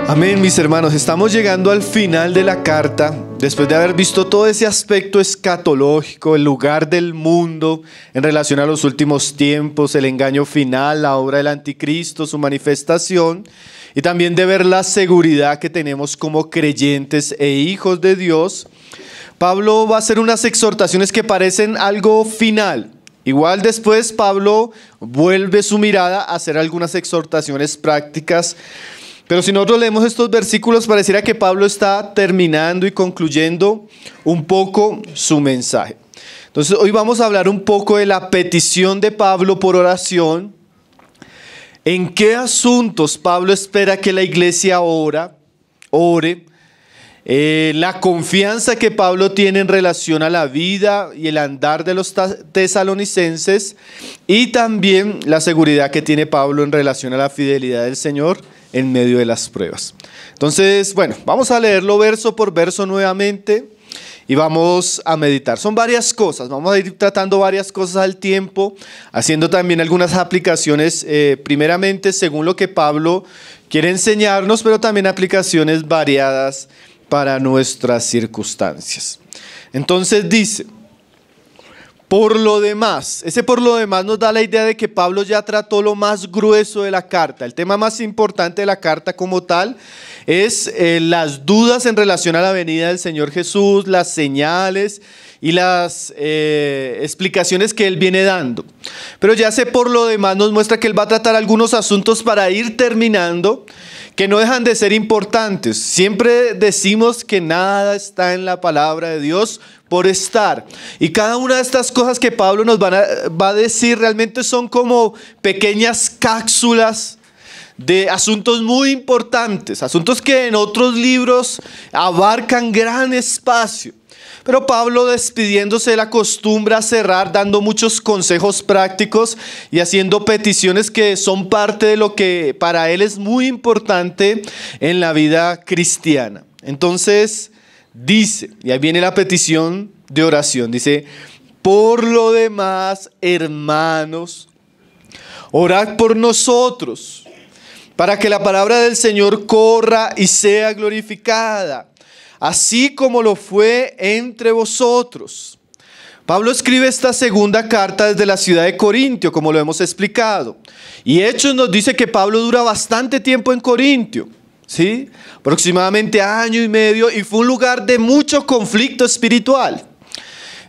Amén, mis hermanos. Estamos llegando al final de la carta, después de haber visto todo ese aspecto escatológico, el lugar del mundo en relación a los últimos tiempos, el engaño final, la obra del anticristo, su manifestación, y también de ver la seguridad que tenemos como creyentes e hijos de Dios. Pablo va a hacer unas exhortaciones que parecen algo final. Igual después Pablo vuelve su mirada a hacer algunas exhortaciones prácticas. Pero si nosotros leemos estos versículos, pareciera que Pablo está terminando y concluyendo un poco su mensaje. Entonces hoy vamos a hablar un poco de la petición de Pablo por oración. ¿En qué asuntos Pablo espera que la iglesia ore? La confianza que Pablo tiene en relación a la vida y el andar de los tesalonicenses, y también la seguridad que tiene Pablo en relación a la fidelidad del Señor en medio de las pruebas. Entonces, bueno, vamos a leerlo verso por verso nuevamente y vamos a meditar. Son varias cosas, vamos a ir tratando varias cosas al tiempo, haciendo también algunas aplicaciones, primeramente según lo que Pablo quiere enseñarnos, pero también aplicaciones variadas para nuestras circunstancias. Entonces dice: por lo demás, ese por lo demás nos da la idea de que Pablo ya trató lo más grueso de la carta. El tema más importante de la carta como tal es las dudas en relación a la venida del Señor Jesús, las señales y las explicaciones que él viene dando. Pero ya ese por lo demás nos muestra que él va a tratar algunos asuntos para ir terminando, que no dejan de ser importantes. Siempre decimos que nada está en la palabra de Dios por estar. Y cada una de estas cosas que Pablo nos va a decir realmente son como pequeñas cápsulas de asuntos muy importantes, asuntos que en otros libros abarcan gran espacio. Pero Pablo, despidiéndose de la costumbre a cerrar dando muchos consejos prácticos y haciendo peticiones que son parte de lo que para él es muy importante en la vida cristiana. Entonces dice, y ahí viene la petición de oración, dice: por lo demás, hermanos, orad por nosotros, para que la palabra del Señor corra y sea glorificada, así como lo fue entre vosotros. Pablo escribe esta segunda carta desde la ciudad de Corintio, como lo hemos explicado. Y Hechos nos dice que Pablo dura bastante tiempo en Corintio, ¿sí? Aproximadamente año y medio, y fue un lugar de mucho conflicto espiritual.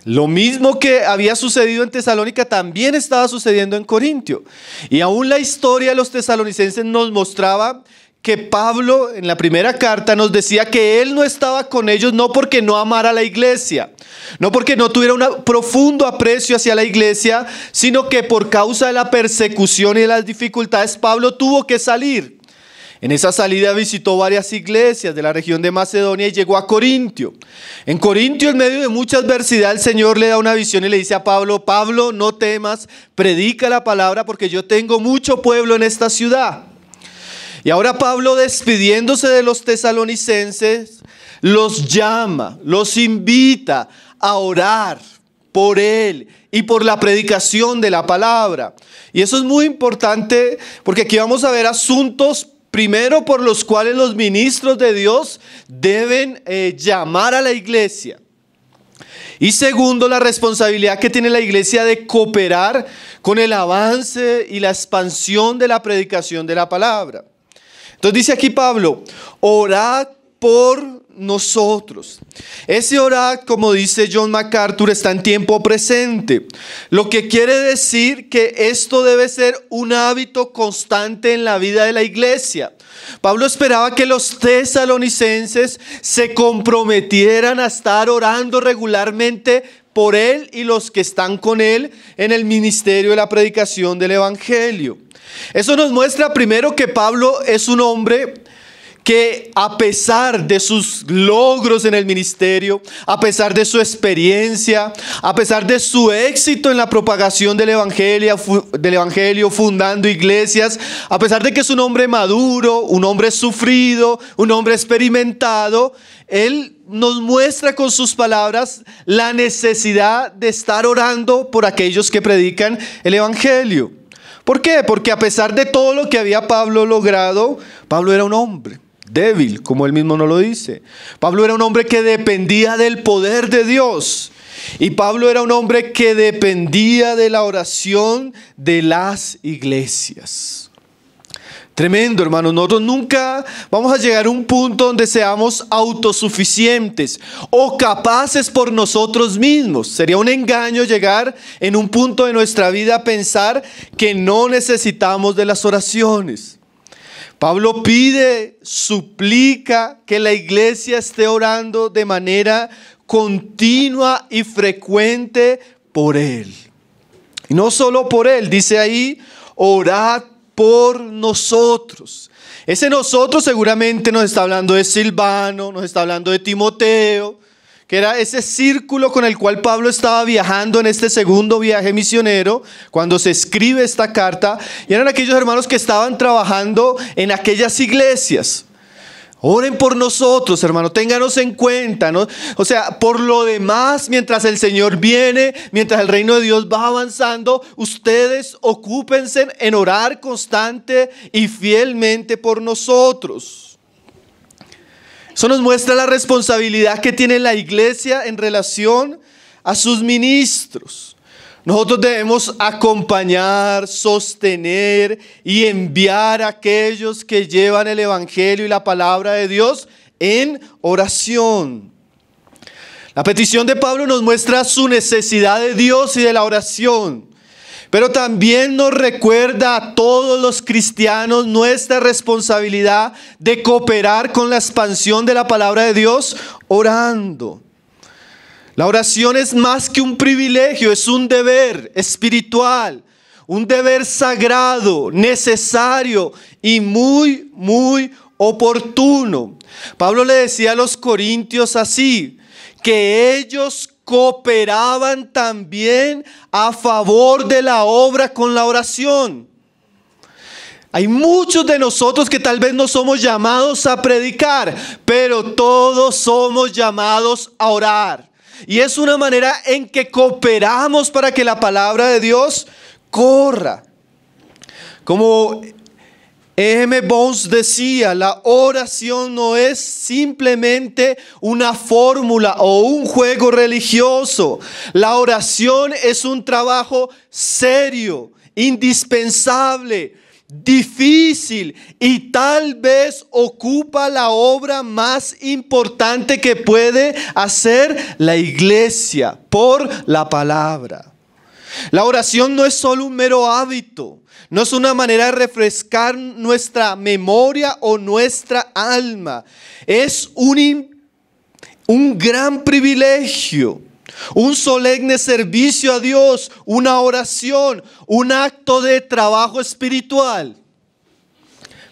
Lo mismo que había sucedido en Tesalónica también estaba sucediendo en Corintio. Y aún la historia de los tesalonicenses nos mostraba que Pablo en la primera carta nos decía que él no estaba con ellos no porque no amara a la iglesia, no porque no tuviera un profundo aprecio hacia la iglesia, sino que por causa de la persecución y de las dificultades Pablo tuvo que salir. En esa salida visitó varias iglesias de la región de Macedonia y llegó a Corintio. En Corintio, en medio de mucha adversidad, el Señor le da una visión y le dice a Pablo: Pablo, no temas, predica la palabra porque yo tengo mucho pueblo en esta ciudad. Y ahora Pablo, despidiéndose de los tesalonicenses, los llama, los invita a orar por él y por la predicación de la palabra. Y eso es muy importante porque aquí vamos a ver asuntos, primero, por los cuales los ministros de Dios deben llamar a la iglesia. Y segundo, la responsabilidad que tiene la iglesia de cooperar con el avance y la expansión de la predicación de la palabra. Entonces dice aquí Pablo: orad por nosotros. Ese orad, como dice John MacArthur, está en tiempo presente, lo que quiere decir que esto debe ser un hábito constante en la vida de la iglesia. Pablo esperaba que los tesalonicenses se comprometieran a estar orando regularmente por él y los que están con él en el ministerio de la predicación del evangelio. Eso nos muestra primero que Pablo es un hombre que, a pesar de sus logros en el ministerio, a pesar de su experiencia, a pesar de su éxito en la propagación del evangelio, fundando iglesias, a pesar de que es un hombre maduro, un hombre sufrido, un hombre experimentado, él nos muestra con sus palabras la necesidad de estar orando por aquellos que predican el evangelio. ¿Por qué? Porque a pesar de todo lo que había Pablo logrado, Pablo era un hombre débil, como él mismo nos lo dice. Pablo era un hombre que dependía del poder de Dios. Y Pablo era un hombre que dependía de la oración de las iglesias. Tremendo, hermanos. Nosotros nunca vamos a llegar a un punto donde seamos autosuficientes o capaces por nosotros mismos. Sería un engaño llegar en un punto de nuestra vida a pensar que no necesitamos de las oraciones. Pablo pide, suplica que la iglesia esté orando de manera continua y frecuente por él. Y no solo por él, dice ahí, orad por nosotros. Ese nosotros seguramente nos está hablando de Silvano, nos está hablando de Timoteo, que era ese círculo con el cual Pablo estaba viajando en este segundo viaje misionero, cuando se escribe esta carta, y eran aquellos hermanos que estaban trabajando en aquellas iglesias. Oren por nosotros, hermano, ténganos en cuenta, ¿no? O sea, por lo demás, mientras el Señor viene, mientras el reino de Dios va avanzando, ustedes ocúpense en orar constante y fielmente por nosotros. Eso nos muestra la responsabilidad que tiene la iglesia en relación a sus ministros. Nosotros debemos acompañar, sostener y enviar a aquellos que llevan el evangelio y la palabra de Dios en oración. La petición de Pablo nos muestra su necesidad de Dios y de la oración, pero también nos recuerda a todos los cristianos nuestra responsabilidad de cooperar con la expansión de la palabra de Dios orando. La oración es más que un privilegio, es un deber espiritual, un deber sagrado, necesario y muy, muy oportuno. Pablo le decía a los corintios así, que ellos cooperaban también a favor de la obra con la oración. Hay muchos de nosotros que tal vez no somos llamados a predicar, pero todos somos llamados a orar. Y es una manera en que cooperamos para que la palabra de Dios corra. Como E.M. Bones decía, la oración no es simplemente una fórmula o un juego religioso. La oración es un trabajo serio, indispensable, difícil y tal vez ocupa la obra más importante que puede hacer la iglesia por la palabra. La oración no es solo un mero hábito, no es una manera de refrescar nuestra memoria o nuestra alma. Es un gran privilegio. Un solemne servicio a Dios, una oración, un acto de trabajo espiritual.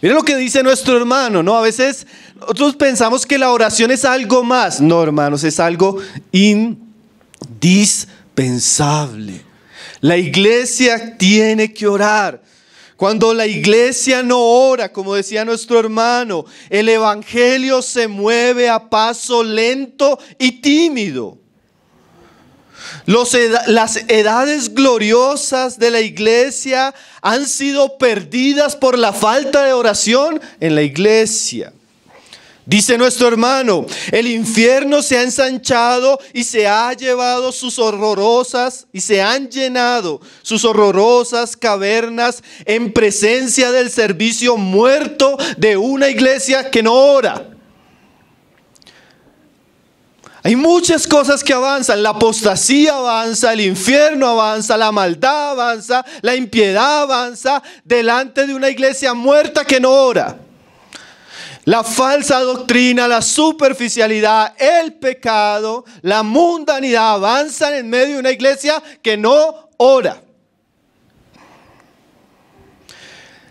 Miren lo que dice nuestro hermano, ¿no? A veces nosotros pensamos que la oración es algo más. No, hermanos, es algo indispensable. La iglesia tiene que orar. Cuando la iglesia no ora, como decía nuestro hermano, el evangelio se mueve a paso lento y tímido. Las edades gloriosas de la iglesia han sido perdidas por la falta de oración en la iglesia. Dice nuestro hermano, el infierno se ha ensanchado y se ha llevado se han llenado sus horrorosas cavernas en presencia del servicio muerto de una iglesia que no ora. Hay muchas cosas que avanzan, la apostasía avanza, el infierno avanza, la maldad avanza, la impiedad avanza delante de una iglesia muerta que no ora. La falsa doctrina, la superficialidad, el pecado, la mundanidad avanzan en medio de una iglesia que no ora.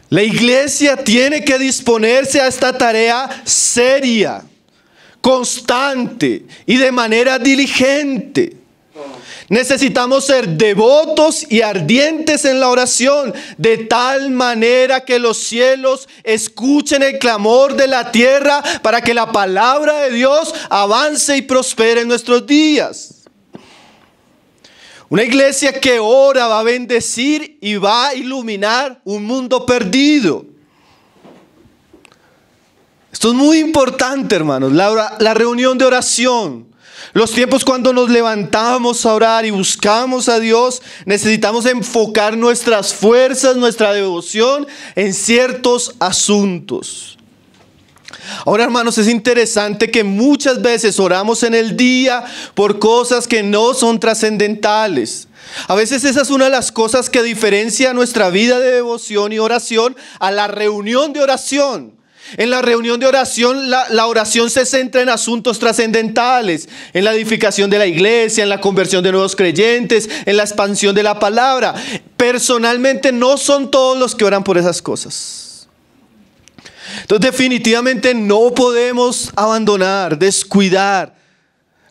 La iglesia tiene que disponerse a esta tarea seria, constante y de manera diligente. Necesitamos ser devotos y ardientes en la oración, de tal manera que los cielos escuchen el clamor de la tierra para que la palabra de Dios avance y prospere en nuestros días. Una iglesia que ora va a bendecir y va a iluminar un mundo perdido. Esto Esto es muy importante, hermanos, la reunión de oración. Los tiempos cuando nos levantamos a orar y buscamos a Dios, necesitamos enfocar nuestras fuerzas, nuestra devoción en ciertos asuntos. Ahora, hermanos, es interesante que muchas veces oramos en el día por cosas que no son trascendentales. A veces esa es una de las cosas que diferencia nuestra vida de devoción y oración a la reunión de oración. En la reunión de oración, la oración se centra en asuntos trascendentales, en la edificación de la iglesia, en la conversión de nuevos creyentes, en la expansión de la palabra. Personalmente no son todos los que oran por esas cosas. Entonces definitivamente no podemos abandonar, descuidar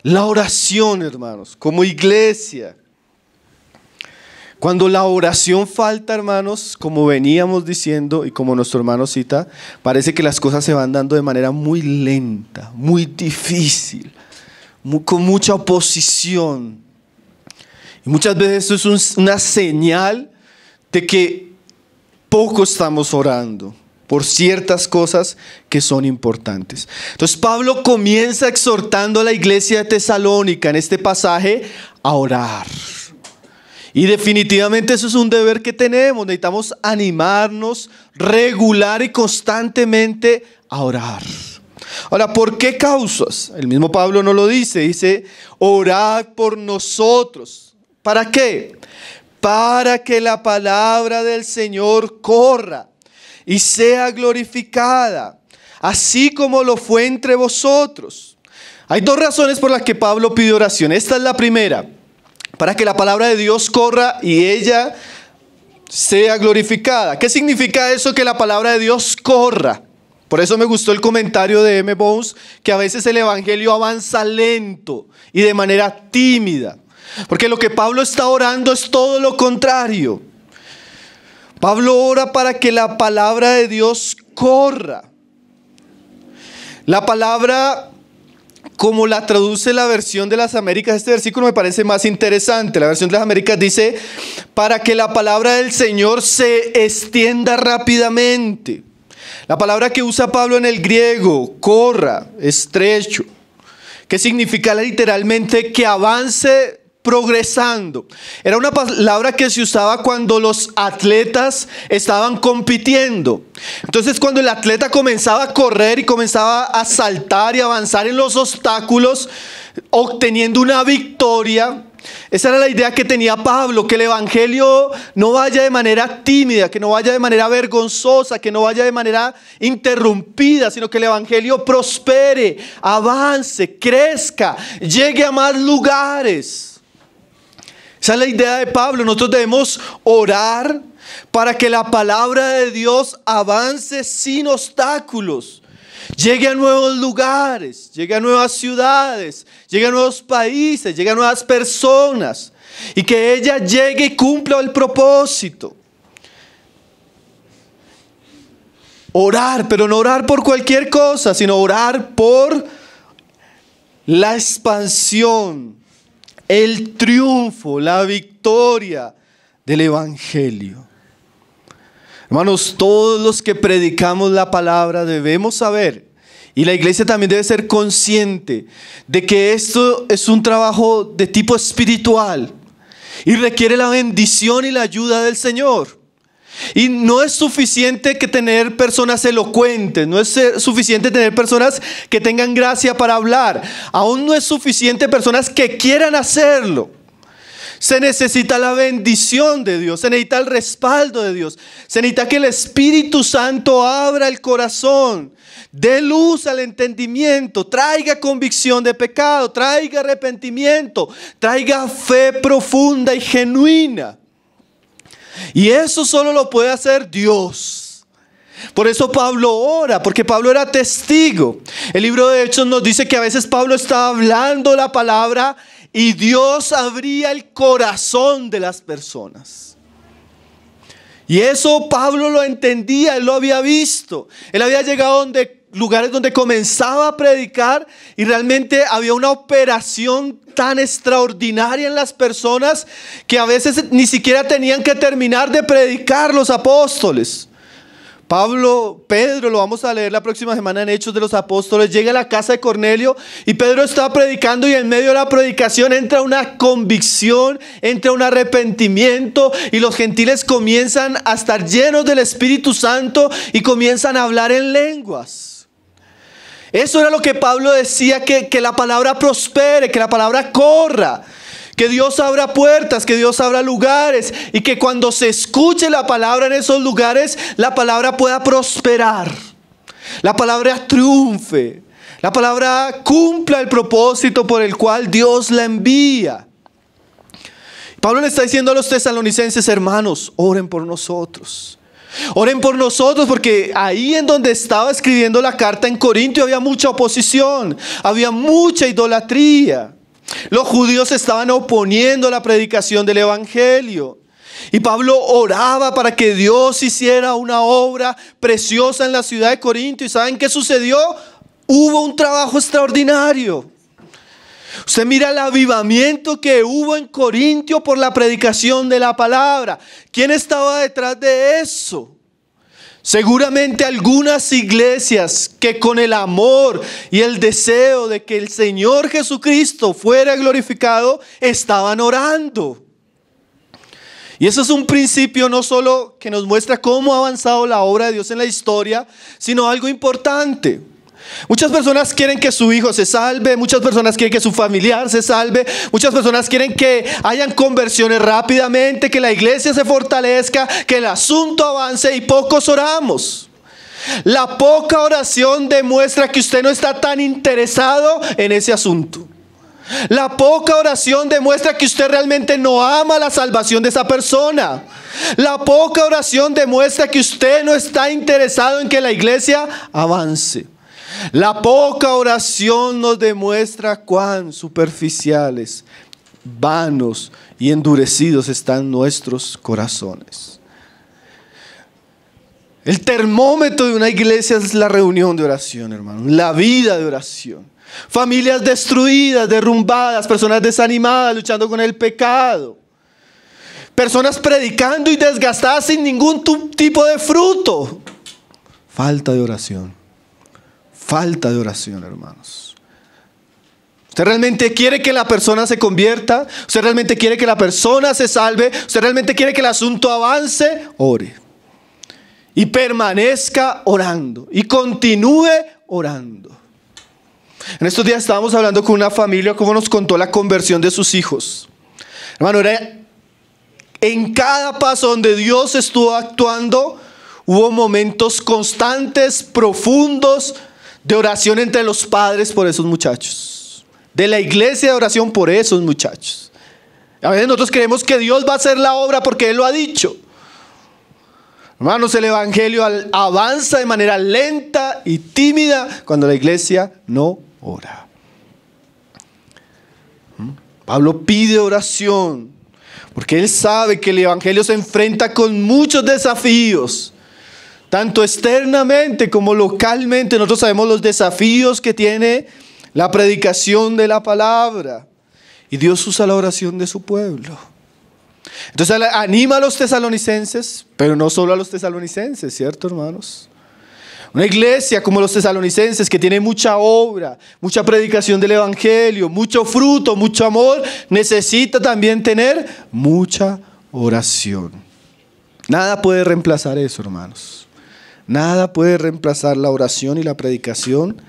la oración, hermanos, como iglesia. Cuando la oración falta, hermanos, como veníamos diciendo y como nuestro hermano cita, parece que las cosas se van dando de manera muy lenta, muy difícil, con mucha oposición. Y muchas veces eso es una señal de que poco estamos orando por ciertas cosas que son importantes. Entonces Pablo comienza exhortando a la iglesia de Tesalónica en este pasaje a orar. Y definitivamente eso es un deber que tenemos. Necesitamos animarnos regular y constantemente a orar. Ahora, ¿por qué causas? El mismo Pablo no lo dice. Dice, orad por nosotros. ¿Para qué? Para que la palabra del Señor corra y sea glorificada, así como lo fue entre vosotros. Hay dos razones por las que Pablo pide oración. Esta es la primera. Para que la palabra de Dios corra y ella sea glorificada. ¿Qué significa eso, que la palabra de Dios corra? Por eso me gustó el comentario de M. Bones, que a veces el evangelio avanza lento y de manera tímida. Porque lo que Pablo está orando es todo lo contrario. Pablo ora para que la palabra de Dios corra. La palabra, como la traduce la versión de las Américas, este versículo me parece más interesante. La versión de las Américas dice, para que la palabra del Señor se extienda rápidamente. La palabra que usa Pablo en el griego, corra, estrecho, que significa literalmente que avance progresando. Era una palabra que se usaba cuando los atletas estaban compitiendo. Entonces, cuando el atleta comenzaba a correr y comenzaba a saltar y avanzar en los obstáculos, obteniendo una victoria, esa era la idea que tenía Pablo, que el evangelio no vaya de manera tímida, que no vaya de manera vergonzosa, que no vaya de manera interrumpida, sino que el evangelio prospere, avance, crezca, llegue a más lugares. Esa es la idea de Pablo. Nosotros debemos orar para que la palabra de Dios avance sin obstáculos. Llegue a nuevos lugares, llegue a nuevas ciudades, llegue a nuevos países, llegue a nuevas personas. Y que ella llegue y cumpla el propósito. Orar, pero no orar por cualquier cosa, sino orar por la expansión, el triunfo, la victoria del evangelio. Hermanos, todos los que predicamos la palabra debemos saber, y la iglesia también debe ser consciente de que esto es un trabajo de tipo espiritual y requiere la bendición y la ayuda del Señor. Y no es suficiente que tener personas elocuentes, no es suficiente tener personas que tengan gracia para hablar, aún no es suficiente personas que quieran hacerlo. Se necesita la bendición de Dios, se necesita el respaldo de Dios, se necesita que el Espíritu Santo abra el corazón, dé luz al entendimiento, traiga convicción de pecado, traiga arrepentimiento, traiga fe profunda y genuina. Y eso solo lo puede hacer Dios. Por eso Pablo ora, porque Pablo era testigo. El libro de Hechos nos dice que a veces Pablo estaba hablando la palabra y Dios abría el corazón de las personas. Y eso Pablo lo entendía, él lo había visto. Él había llegado a lugares donde comenzaba a predicar y realmente había una operación tan extraordinaria en las personas que a veces ni siquiera tenían que terminar de predicar los apóstoles, Pedro, lo vamos a leer la próxima semana en Hechos de los Apóstoles, llega a la casa de Cornelio y Pedro está predicando y en medio de la predicación entra una convicción, entra un arrepentimiento y los gentiles comienzan a estar llenos del Espíritu Santo y comienzan a hablar en lenguas. Eso era lo que Pablo decía, que la palabra prospere, que la palabra corra. Que Dios abra puertas, que Dios abra lugares y que cuando se escuche la palabra en esos lugares, la palabra pueda prosperar, la palabra triunfe, la palabra cumpla el propósito por el cual Dios la envía. Pablo le está diciendo a los tesalonicenses: hermanos, oren por nosotros. Oren por nosotros, porque ahí en donde estaba escribiendo la carta en Corintio había mucha oposición, había mucha idolatría. Los judíos estaban oponiendo a la predicación del evangelio. Y Pablo oraba para que Dios hiciera una obra preciosa en la ciudad de Corinto. ¿Y saben qué sucedió? Hubo un trabajo extraordinario. Usted mira el avivamiento que hubo en Corintio por la predicación de la palabra. ¿Quién estaba detrás de eso? Seguramente algunas iglesias que con el amor y el deseo de que el Señor Jesucristo fuera glorificado, estaban orando. Y eso es un principio no solo que nos muestra cómo ha avanzado la obra de Dios en la historia, sino algo importante. Muchas personas quieren que su hijo se salve, muchas personas quieren que su familiar se salve, muchas personas quieren que hayan conversiones rápidamente, que la iglesia se fortalezca, que el asunto avance, y pocos oramos. La poca oración demuestra que usted no está tan interesado en ese asunto. La poca oración demuestra que usted realmente no ama la salvación de esa persona. La poca oración demuestra que usted no está interesado en que la iglesia avance. La poca oración nos demuestra cuán superficiales, vanos y endurecidos están nuestros corazones. El termómetro de una iglesia es la reunión de oración, hermano, la vida de oración. Familias destruidas, derrumbadas, personas desanimadas, luchando con el pecado. Personas predicando y desgastadas sin ningún tipo de fruto. Falta de oración. Falta de oración, hermanos. ¿Usted realmente quiere que la persona se convierta? ¿Usted realmente quiere que la persona se salve? ¿Usted realmente quiere que el asunto avance? Ore. Y permanezca orando. Y continúe orando. En estos días estábamos hablando con una familia, cómo nos contó la conversión de sus hijos. Hermano, era en cada paso donde Dios estuvo actuando, hubo momentos constantes, profundos, de oración entre los padres por esos muchachos. De la iglesia de oración por esos muchachos. A veces nosotros creemos que Dios va a hacer la obra porque Él lo ha dicho. Hermanos, el evangelio avanza de manera lenta y tímida cuando la iglesia no ora. Pablo pide oración porque él sabe que el evangelio se enfrenta con muchos desafíos. Tanto externamente como localmente, nosotros sabemos los desafíos que tiene la predicación de la palabra. Y Dios usa la oración de su pueblo. Entonces anima a los tesalonicenses, pero no solo a los tesalonicenses, ¿cierto, hermanos? Una iglesia como los tesalonicenses que tiene mucha obra, mucha predicación del evangelio, mucho fruto, mucho amor, necesita también tener mucha oración. Nada puede reemplazar eso, hermanos. Nada puede reemplazar la oración y la predicación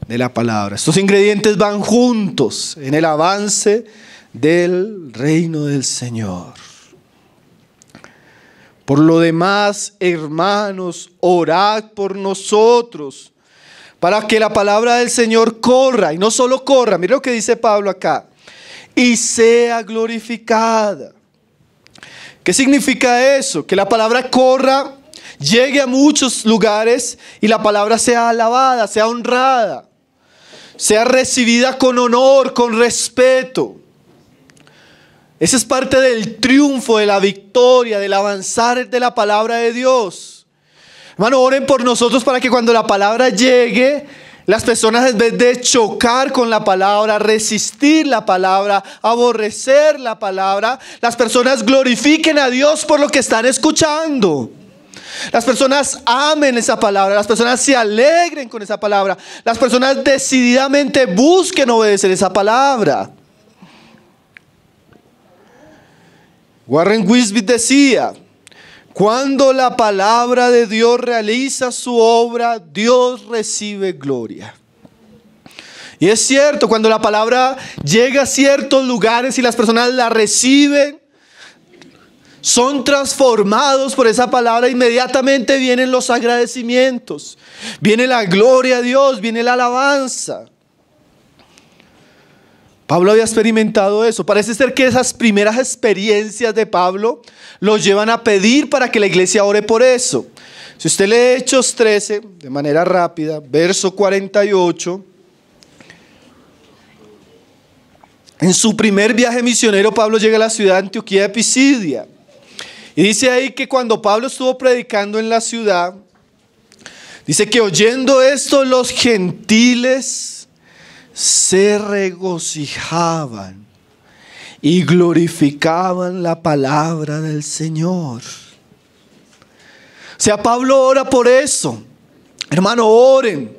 de la palabra. Estos ingredientes van juntos en el avance del reino del Señor. Por lo demás, hermanos, orad por nosotros, para que la palabra del Señor corra, y no solo corra, mire lo que dice Pablo acá, y sea glorificada. ¿Qué significa eso? Que la palabra corra, llegue a muchos lugares y la palabra sea alabada, sea honrada, sea recibida con honor, con respeto. Ese es parte del triunfo, de la victoria, del avanzar de la palabra de Dios. Hermano, oren por nosotros para que cuando la palabra llegue, las personas en vez de chocar con la palabra, resistir la palabra, aborrecer la palabra, las personas glorifiquen a Dios por lo que están escuchando. Las personas amen esa palabra, las personas se alegren con esa palabra, las personas decididamente busquen obedecer esa palabra. Warren Wiersbe decía: cuando la palabra de Dios realiza su obra, Dios recibe gloria. Y es cierto, cuando la palabra llega a ciertos lugares y las personas la reciben, son transformados por esa palabra, inmediatamente vienen los agradecimientos, viene la gloria a Dios, viene la alabanza. Pablo había experimentado eso. Parece ser que esas primeras experiencias de Pablo los llevan a pedir para que la iglesia ore por eso. Si usted lee Hechos 13, de manera rápida, verso 48, en su primer viaje misionero, Pablo llega a la ciudad de Antioquía de Pisidia. Y dice ahí que cuando Pablo estuvo predicando en la ciudad, dice que oyendo esto los gentiles se regocijaban y glorificaban la palabra del Señor. O sea, Pablo ora por eso. Hermano, oren.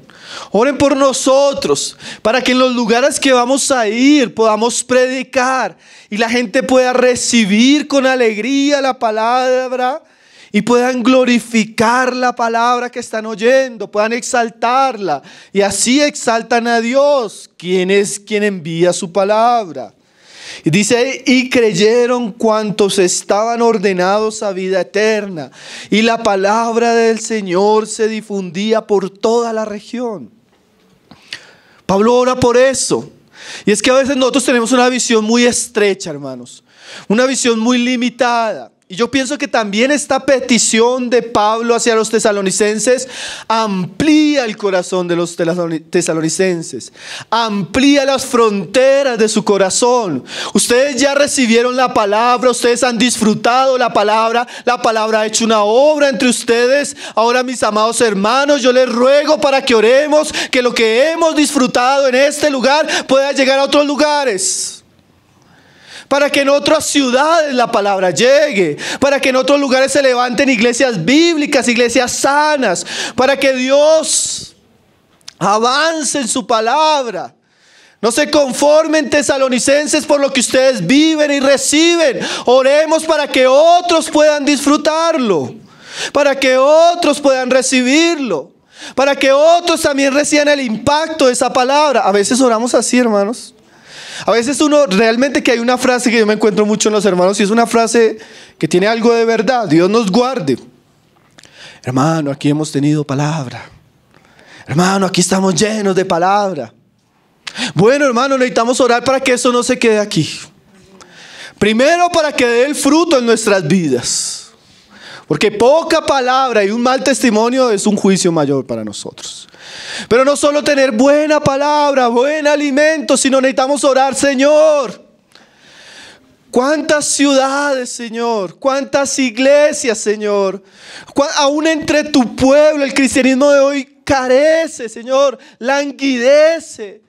Oren por nosotros, para que en los lugares que vamos a ir podamos predicar y la gente pueda recibir con alegría la palabra y puedan glorificar la palabra que están oyendo, puedan exaltarla, y así exaltan a Dios, quien es quien envía su palabra. Y dice: y creyeron cuantos estaban ordenados a vida eterna, y la palabra del Señor se difundía por toda la región. Pablo ora por eso. Y es que a veces nosotros tenemos una visión muy estrecha, hermanos, una visión muy limitada. Y yo pienso que también esta petición de Pablo hacia los tesalonicenses amplía el corazón de los tesalonicenses, amplía las fronteras de su corazón. Ustedes ya recibieron la palabra, ustedes han disfrutado la palabra ha hecho una obra entre ustedes. Ahora, mis amados hermanos, yo les ruego para que oremos, que lo que hemos disfrutado en este lugar pueda llegar a otros lugares. Para que en otras ciudades la palabra llegue, para que en otros lugares se levanten iglesias bíblicas, iglesias sanas, para que Dios avance en su palabra. No se conformen, tesalonicenses, por lo que ustedes viven y reciben. Oremos para que otros puedan disfrutarlo, para que otros puedan recibirlo, para que otros también reciban el impacto de esa palabra. A veces oramos así, hermanos. A veces realmente que hay una frase que yo me encuentro mucho en los hermanos, y es una frase que tiene algo de verdad. Dios nos guarde. Hermano, aquí hemos tenido palabra. Hermano, aquí estamos llenos de palabra. Bueno, hermano, necesitamos orar para que eso no se quede aquí. Primero, para que dé el fruto en nuestras vidas. Porque poca palabra y un mal testimonio es un juicio mayor para nosotros. Pero no solo tener buena palabra, buen alimento, sino necesitamos orar: Señor, ¿cuántas ciudades, Señor? ¿Cuántas iglesias, Señor? Aún entre tu pueblo el cristianismo de hoy carece, Señor, languidece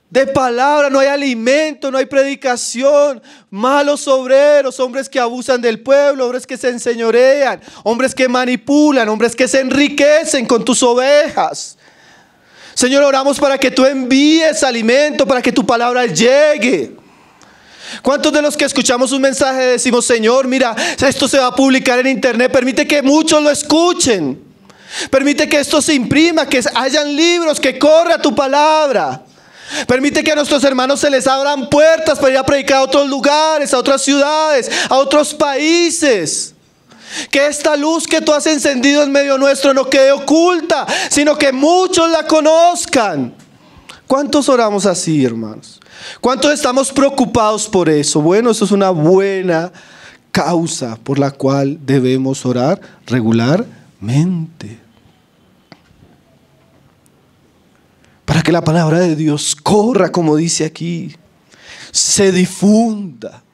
de palabra, no hay alimento, no hay predicación, malos obreros, hombres que abusan del pueblo, hombres que se enseñorean, hombres que manipulan, hombres que se enriquecen con tus ovejas. Señor, oramos para que tú envíes alimento, para que tu palabra llegue. ¿Cuántos de los que escuchamos un mensaje decimos: Señor, mira, esto se va a publicar en internet, permite que muchos lo escuchen, permite que esto se imprima, que hayan libros, que corra tu palabra? Permite que a nuestros hermanos se les abran puertas para ir a predicar a otros lugares, a otras ciudades, a otros países. Que esta luz que tú has encendido en medio nuestro no quede oculta, sino que muchos la conozcan. ¿Cuántos oramos así, hermanos? ¿Cuántos estamos preocupados por eso? Bueno, eso es una buena causa por la cual debemos orar regularmente. Para que la palabra de Dios corra, como dice aquí, se difunda.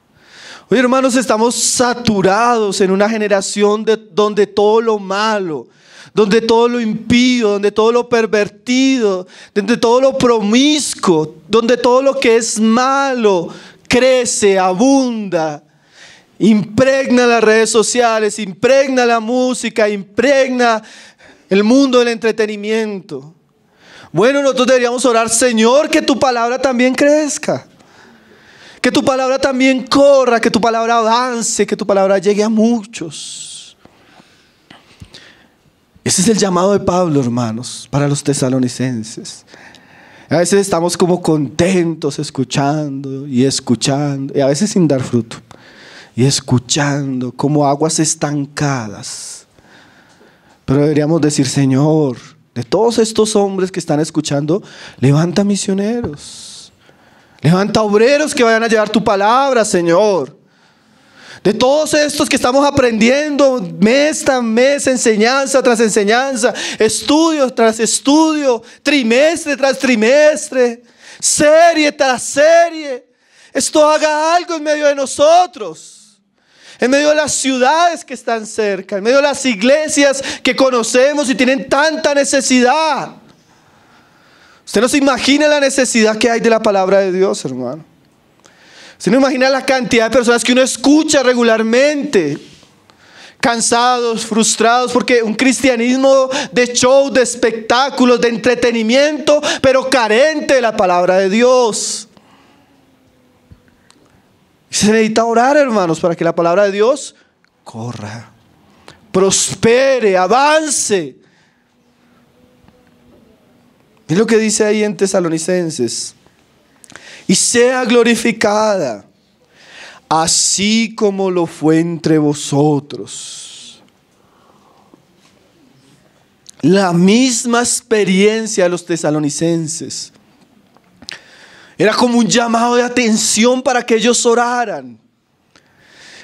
Oye, hermanos, estamos saturados en una generación donde todo lo malo, donde todo lo impío, donde todo lo pervertido, donde todo lo promiscuo, donde todo lo que es malo crece, abunda. Impregna las redes sociales, impregna la música, impregna el mundo del entretenimiento. Bueno, nosotros deberíamos orar, Señor, que tu palabra también crezca. Que tu palabra también corra, que tu palabra avance, que tu palabra llegue a muchos. Ese es el llamado de Pablo, hermanos, para los tesalonicenses. A veces estamos como contentos escuchando, y a veces sin dar fruto. Y escuchando como aguas estancadas. Pero deberíamos decir, Señor, de todos estos hombres que están escuchando, levanta misioneros. Levanta obreros que vayan a llevar tu palabra, Señor. De todos estos que estamos aprendiendo mes tras mes, enseñanza tras enseñanza, estudio tras estudio, trimestre tras trimestre, serie tras serie. Esto haga algo en medio de nosotros. En medio de las ciudades que están cerca, en medio de las iglesias que conocemos y tienen tanta necesidad. Usted no se imagina la necesidad que hay de la palabra de Dios, hermano. Usted no imagina la cantidad de personas que uno escucha regularmente, cansados, frustrados, porque un cristianismo de show, de espectáculos, de entretenimiento, pero carente de la palabra de Dios. Se necesita orar, hermanos, para que la palabra de Dios corra, prospere, avance. Es lo que dice ahí en Tesalonicenses. Y sea glorificada, así como lo fue entre vosotros. La misma experiencia de los tesalonicenses. Era como un llamado de atención para que ellos oraran.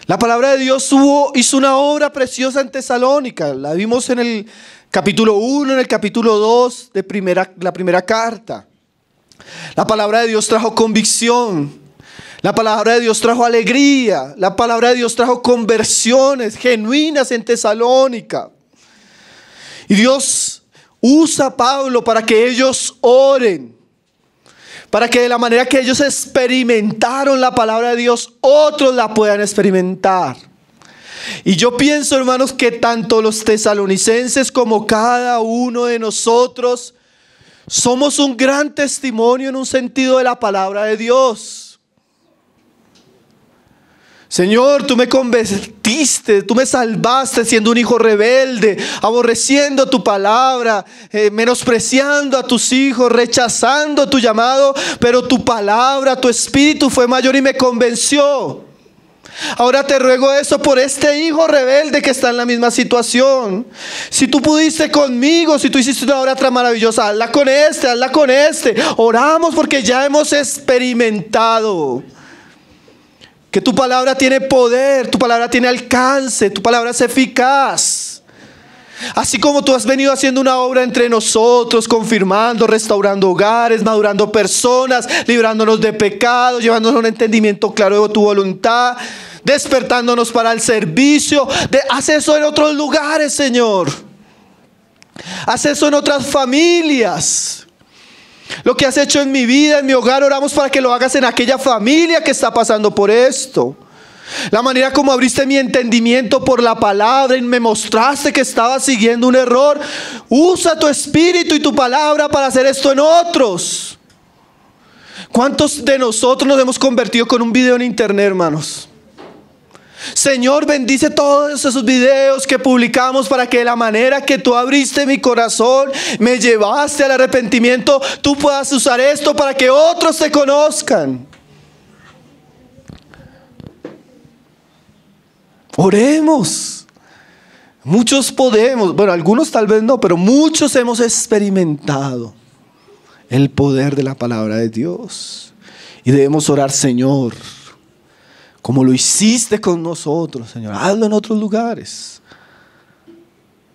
La palabra de Dios hizo una obra preciosa en Tesalónica. La vimos en el capítulo 1, en el capítulo 2 de la primera carta. La palabra de Dios trajo convicción. La palabra de Dios trajo alegría. La palabra de Dios trajo conversiones genuinas en Tesalónica. Y Dios usa a Pablo para que ellos oren. Para que de la manera que ellos experimentaron la palabra de Dios, otros la puedan experimentar. Y yo pienso, hermanos, que tanto los tesalonicenses como cada uno de nosotros somos un gran testimonio en un sentido de la palabra de Dios. Señor, tú me convertiste, tú me salvaste siendo un hijo rebelde, aborreciendo tu palabra, menospreciando a tus hijos, rechazando tu llamado, pero tu palabra, tu espíritu fue mayor y me convenció. Ahora te ruego eso por este hijo rebelde que está en la misma situación. Si tú pudiste conmigo, si tú hiciste una obra tan maravillosa, hazla con este, hazla con este. Oramos porque ya hemos experimentado que tu palabra tiene poder, tu palabra tiene alcance, tu palabra es eficaz. Así como tú has venido haciendo una obra entre nosotros, confirmando, restaurando hogares, madurando personas, librándonos de pecados, llevándonos a un entendimiento claro de tu voluntad, despertándonos para el servicio. Haz eso en otros lugares, Señor. Haz eso en otras familias. Lo que has hecho en mi vida, en mi hogar, oramos para que lo hagas en aquella familia que está pasando por esto. La manera como abriste mi entendimiento por la palabra y me mostraste que estaba siguiendo un error. Usa tu espíritu y tu palabra para hacer esto en otros. ¿Cuántos de nosotros nos hemos convertido con un video en internet, hermanos? Señor, bendice todos esos videos que publicamos para que de la manera que tú abriste mi corazón, me llevaste al arrepentimiento, tú puedas usar esto para que otros te conozcan. Oremos. Muchos podemos, bueno, algunos tal vez no, pero muchos hemos experimentado el poder de la palabra de Dios. Y debemos orar, Señor, como lo hiciste con nosotros, Señor, hazlo en otros lugares.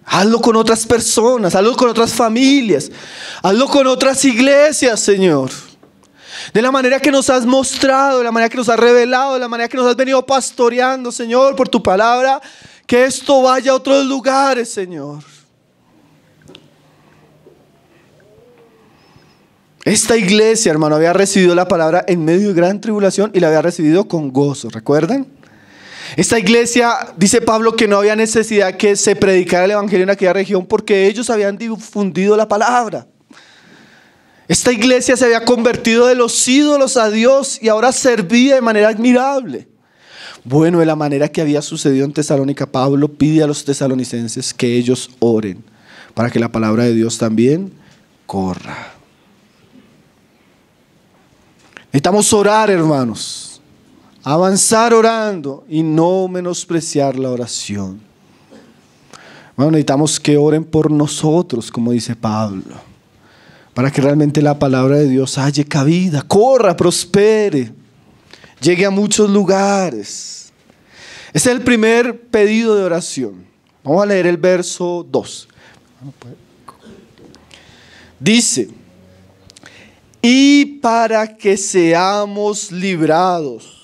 Hazlo con otras personas, hazlo con otras familias, hazlo con otras iglesias, Señor. De la manera que nos has mostrado, de la manera que nos has revelado, de la manera que nos has venido pastoreando, Señor, por tu palabra, que esto vaya a otros lugares, Señor. Esta iglesia, hermano, había recibido la palabra en medio de gran tribulación y la había recibido con gozo, ¿recuerdan? Esta iglesia, dice Pablo, que no había necesidad que se predicara el evangelio en aquella región porque ellos habían difundido la palabra. Esta iglesia se había convertido de los ídolos a Dios y ahora servía de manera admirable. Bueno, de la manera que había sucedido en Tesalónica, Pablo pide a los tesalonicenses que ellos oren para que la palabra de Dios también corra. Necesitamos orar, hermanos, avanzar orando y no menospreciar la oración. Bueno, necesitamos que oren por nosotros, como dice Pablo, para que realmente la palabra de Dios halle cabida, corra, prospere, llegue a muchos lugares. Ese es el primer pedido de oración. Vamos a leer el verso 2. Dice: y para que seamos librados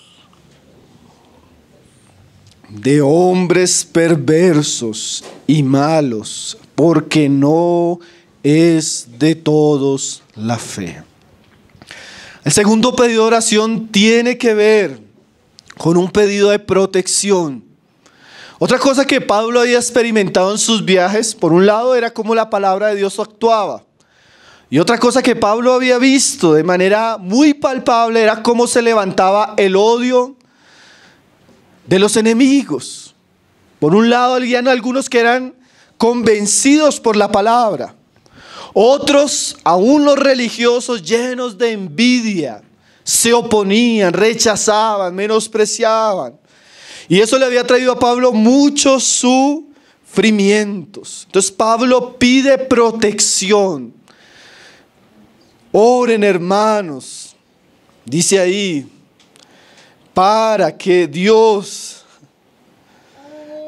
de hombres perversos y malos, porque no es de todos la fe. El segundo pedido de oración tiene que ver con un pedido de protección. Otra cosa que Pablo había experimentado en sus viajes, por un lado, era cómo la palabra de Dios actuaba. Y otra cosa que Pablo había visto de manera muy palpable era cómo se levantaba el odio de los enemigos. Por un lado, habían algunos que eran convencidos por la palabra. Otros, aún los religiosos, llenos de envidia, se oponían, rechazaban, menospreciaban. Y eso le había traído a Pablo muchos sufrimientos. Entonces Pablo pide protección. Oren, hermanos, dice ahí, para que Dios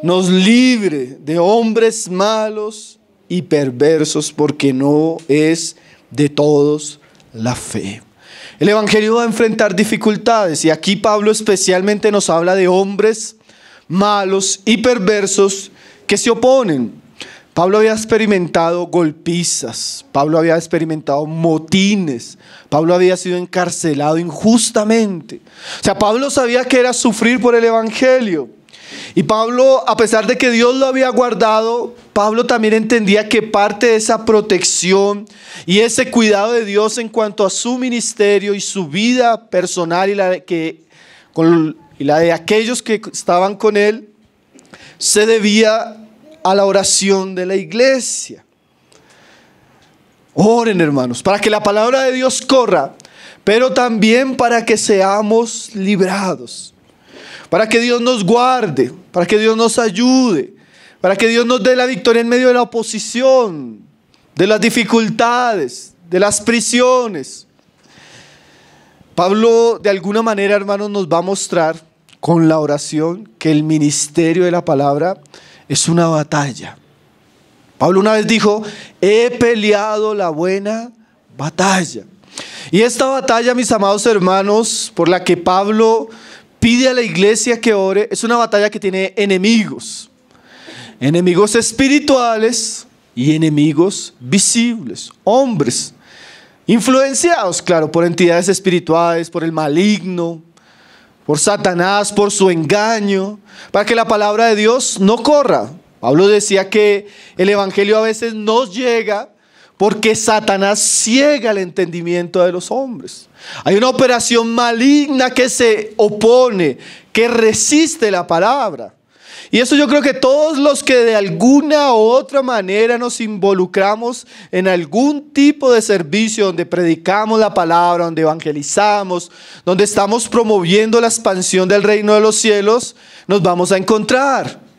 nos libre de hombres malos y perversos, porque no es de todos la fe. El evangelio va a enfrentar dificultades y aquí Pablo especialmente nos habla de hombres malos y perversos que se oponen. Pablo había experimentado golpizas, Pablo había experimentado motines, Pablo había sido encarcelado injustamente. O sea, Pablo sabía que era sufrir por el evangelio. Y Pablo, a pesar de que Dios lo había guardado, Pablo también entendía que parte de esa protección y ese cuidado de Dios en cuanto a su ministerio y su vida personal y la de aquellos que estaban con él, se debía a la oración de la iglesia. Oren, hermanos, para que la palabra de Dios corra, pero también para que seamos librados. Para que Dios nos guarde, para que Dios nos ayude, para que Dios nos dé la victoria en medio de la oposición, de las dificultades, de las prisiones. Pablo, de alguna manera, hermanos, nos va a mostrar con la oración que el ministerio de la palabra es una batalla. Pablo una vez dijo: he peleado la buena batalla. Y esta batalla, mis amados hermanos, por la que Pablo pide a la iglesia que ore, es una batalla que tiene enemigos. Enemigos espirituales y enemigos visibles. Hombres influenciados, claro, por entidades espirituales, por el maligno, por Satanás, por su engaño, para que la palabra de Dios no corra. Pablo decía que el evangelio a veces no llega porque Satanás ciega el entendimiento de los hombres. Hay una operación maligna que se opone, que resiste la palabra. Y eso yo creo que todos los que de alguna u otra manera nos involucramos en algún tipo de servicio donde predicamos la palabra, donde evangelizamos, donde estamos promoviendo la expansión del reino de los cielos, nos vamos a encontrar.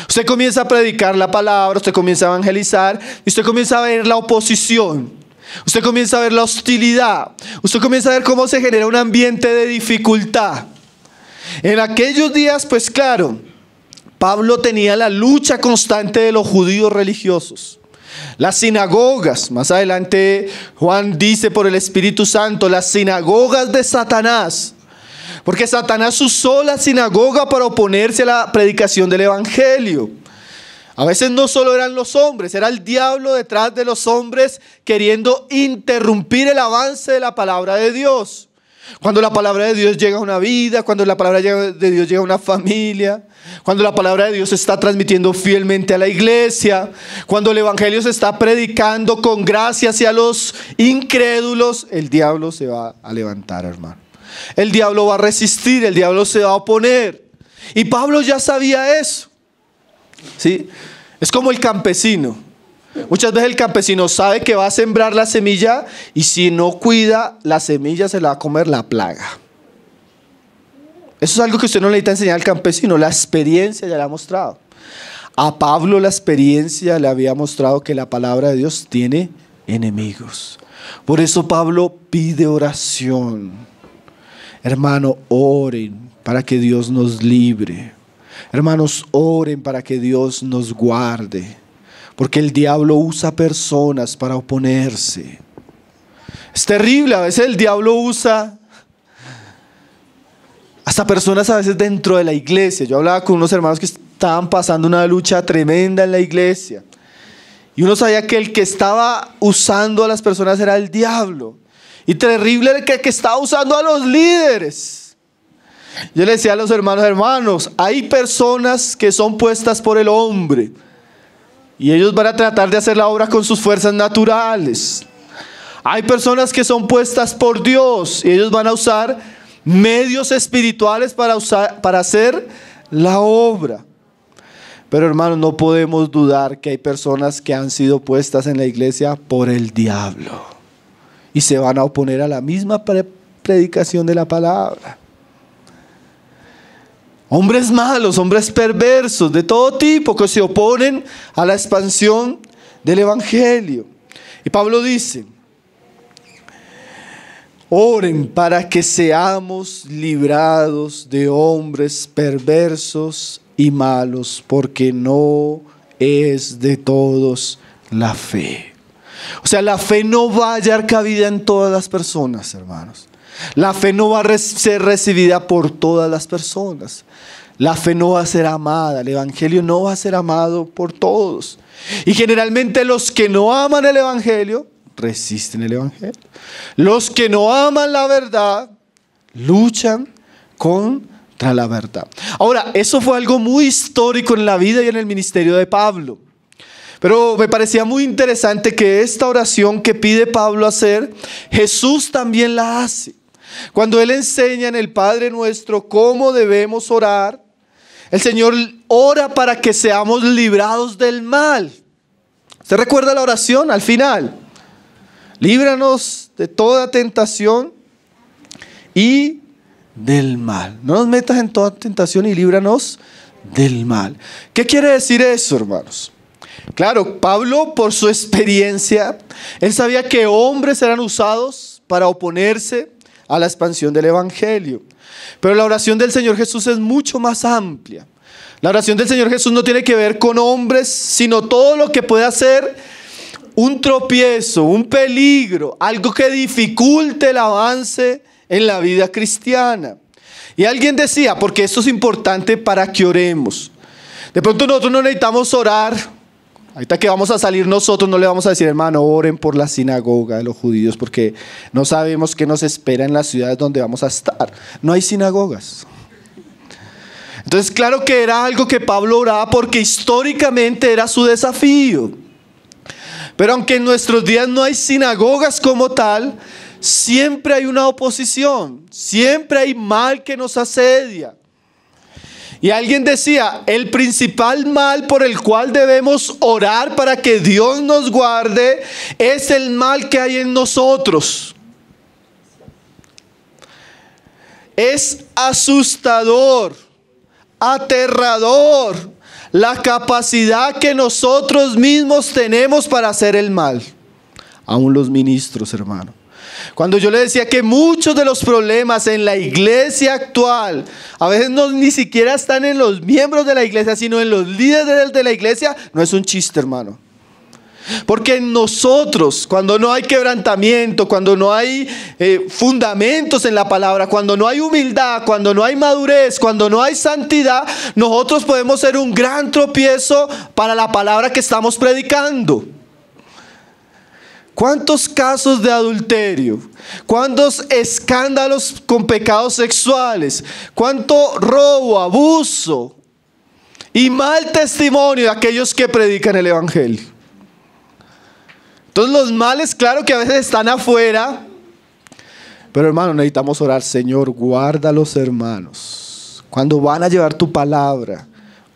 Usted comienza a predicar la palabra, usted comienza a evangelizar y usted comienza a ver la oposición. Usted comienza a ver la hostilidad. Usted comienza a ver cómo se genera un ambiente de dificultad. En aquellos días, pues claro, Pablo tenía la lucha constante de los judíos religiosos. Las sinagogas, más adelante Juan dice por el Espíritu Santo, las sinagogas de Satanás. Porque Satanás usó la sinagoga para oponerse a la predicación del evangelio. A veces no solo eran los hombres, era el diablo detrás de los hombres queriendo interrumpir el avance de la palabra de Dios. Cuando la palabra de Dios llega a una vida, cuando la palabra de Dios llega a una familia, cuando la palabra de Dios se está transmitiendo fielmente a la iglesia, cuando el evangelio se está predicando con gracia hacia los incrédulos, el diablo se va a levantar, hermano. El diablo va a resistir, el diablo se va a oponer. Y Pablo ya sabía eso. ¿Sí? Es como el campesino. Muchas veces el campesino sabe que va a sembrar la semilla y si no cuida la semilla se la va a comer la plaga. Eso es algo que usted no necesita enseñar al campesino, la experiencia ya le ha mostrado. A Pablo la experiencia le había mostrado que la palabra de Dios tiene enemigos. Por eso Pablo pide oración. Hermano, oren para que Dios nos libre. Hermanos, oren para que Dios nos guarde. Porque el diablo usa personas para oponerse. Es terrible, a veces el diablo usa hasta personas a veces dentro de la iglesia. Yo hablaba con unos hermanos que estaban pasando una lucha tremenda en la iglesia. Y uno sabía que el que estaba usando a las personas era el diablo. Y terrible el que estaba usando a los líderes. Yo le decía a los hermanos, hay personas que son puestas por el hombre. Y ellos van a tratar de hacer la obra con sus fuerzas naturales. Hay personas que son puestas por Dios y ellos van a usar medios espirituales para hacer la obra. Pero hermanos, no podemos dudar que hay personas que han sido puestas en la iglesia por el diablo. Y se van a oponer a la misma predicación de la palabra. Hombres malos, hombres perversos, de todo tipo, que se oponen a la expansión del evangelio. Y Pablo dice, oren para que seamos librados de hombres perversos y malos, porque no es de todos la fe. O sea, la fe no va a hallar cabida en todas las personas, hermanos. La fe no va a ser recibida por todas las personas. La fe no va a ser amada. El evangelio no va a ser amado por todos. Y generalmente los que no aman el evangelio resisten el evangelio. Los que no aman la verdad luchan contra la verdad. Ahora, eso fue algo muy histórico en la vida y en el ministerio de Pablo. Pero me parecía muy interesante que esta oración que pide Pablo hacer, Jesús también la hace. Cuando Él enseña en el Padre Nuestro cómo debemos orar, el Señor ora para que seamos librados del mal. ¿Se recuerda la oración al final? Líbranos de toda tentación y del mal. No nos metas en toda tentación y líbranos del mal. ¿Qué quiere decir eso, hermanos? Claro, Pablo, por su experiencia, él sabía que hombres eran usados para oponerse a la expansión del evangelio. Pero la oración del Señor Jesús es mucho más amplia. La oración del Señor Jesús no tiene que ver con hombres, sino todo lo que puede hacer un tropiezo, un peligro, algo que dificulte el avance en la vida cristiana. Y alguien decía, porque esto es importante para que oremos. De pronto nosotros no necesitamos orar. Ahorita que vamos a salir nosotros no le vamos a decir, hermano, oren por la sinagoga de los judíos porque no sabemos qué nos espera en las ciudades donde vamos a estar. No hay sinagogas. Entonces, claro que era algo que Pablo oraba porque históricamente era su desafío. Pero aunque en nuestros días no hay sinagogas como tal, siempre hay una oposición, siempre hay mal que nos asedia. Y alguien decía, el principal mal por el cual debemos orar para que Dios nos guarde es el mal que hay en nosotros. Es asustador, aterrador la capacidad que nosotros mismos tenemos para hacer el mal. Aún los ministros, hermano. Cuando yo le decía que muchos de los problemas en la iglesia actual a veces no ni siquiera están en los miembros de la iglesia, sino en los líderes de la iglesia, no es un chiste, hermano. Porque en nosotros, cuando no hay quebrantamiento, cuando no hay fundamentos en la palabra, cuando no hay humildad, cuando no hay madurez, cuando no hay santidad, nosotros podemos ser un gran tropiezo para la palabra que estamos predicando. ¿Cuántos casos de adulterio? ¿Cuántos escándalos con pecados sexuales? ¿Cuánto robo, abuso y mal testimonio de aquellos que predican el evangelio? Entonces los males, claro que a veces están afuera, pero hermano, necesitamos orar. Señor, guarda a los hermanos. Cuando van a llevar tu palabra,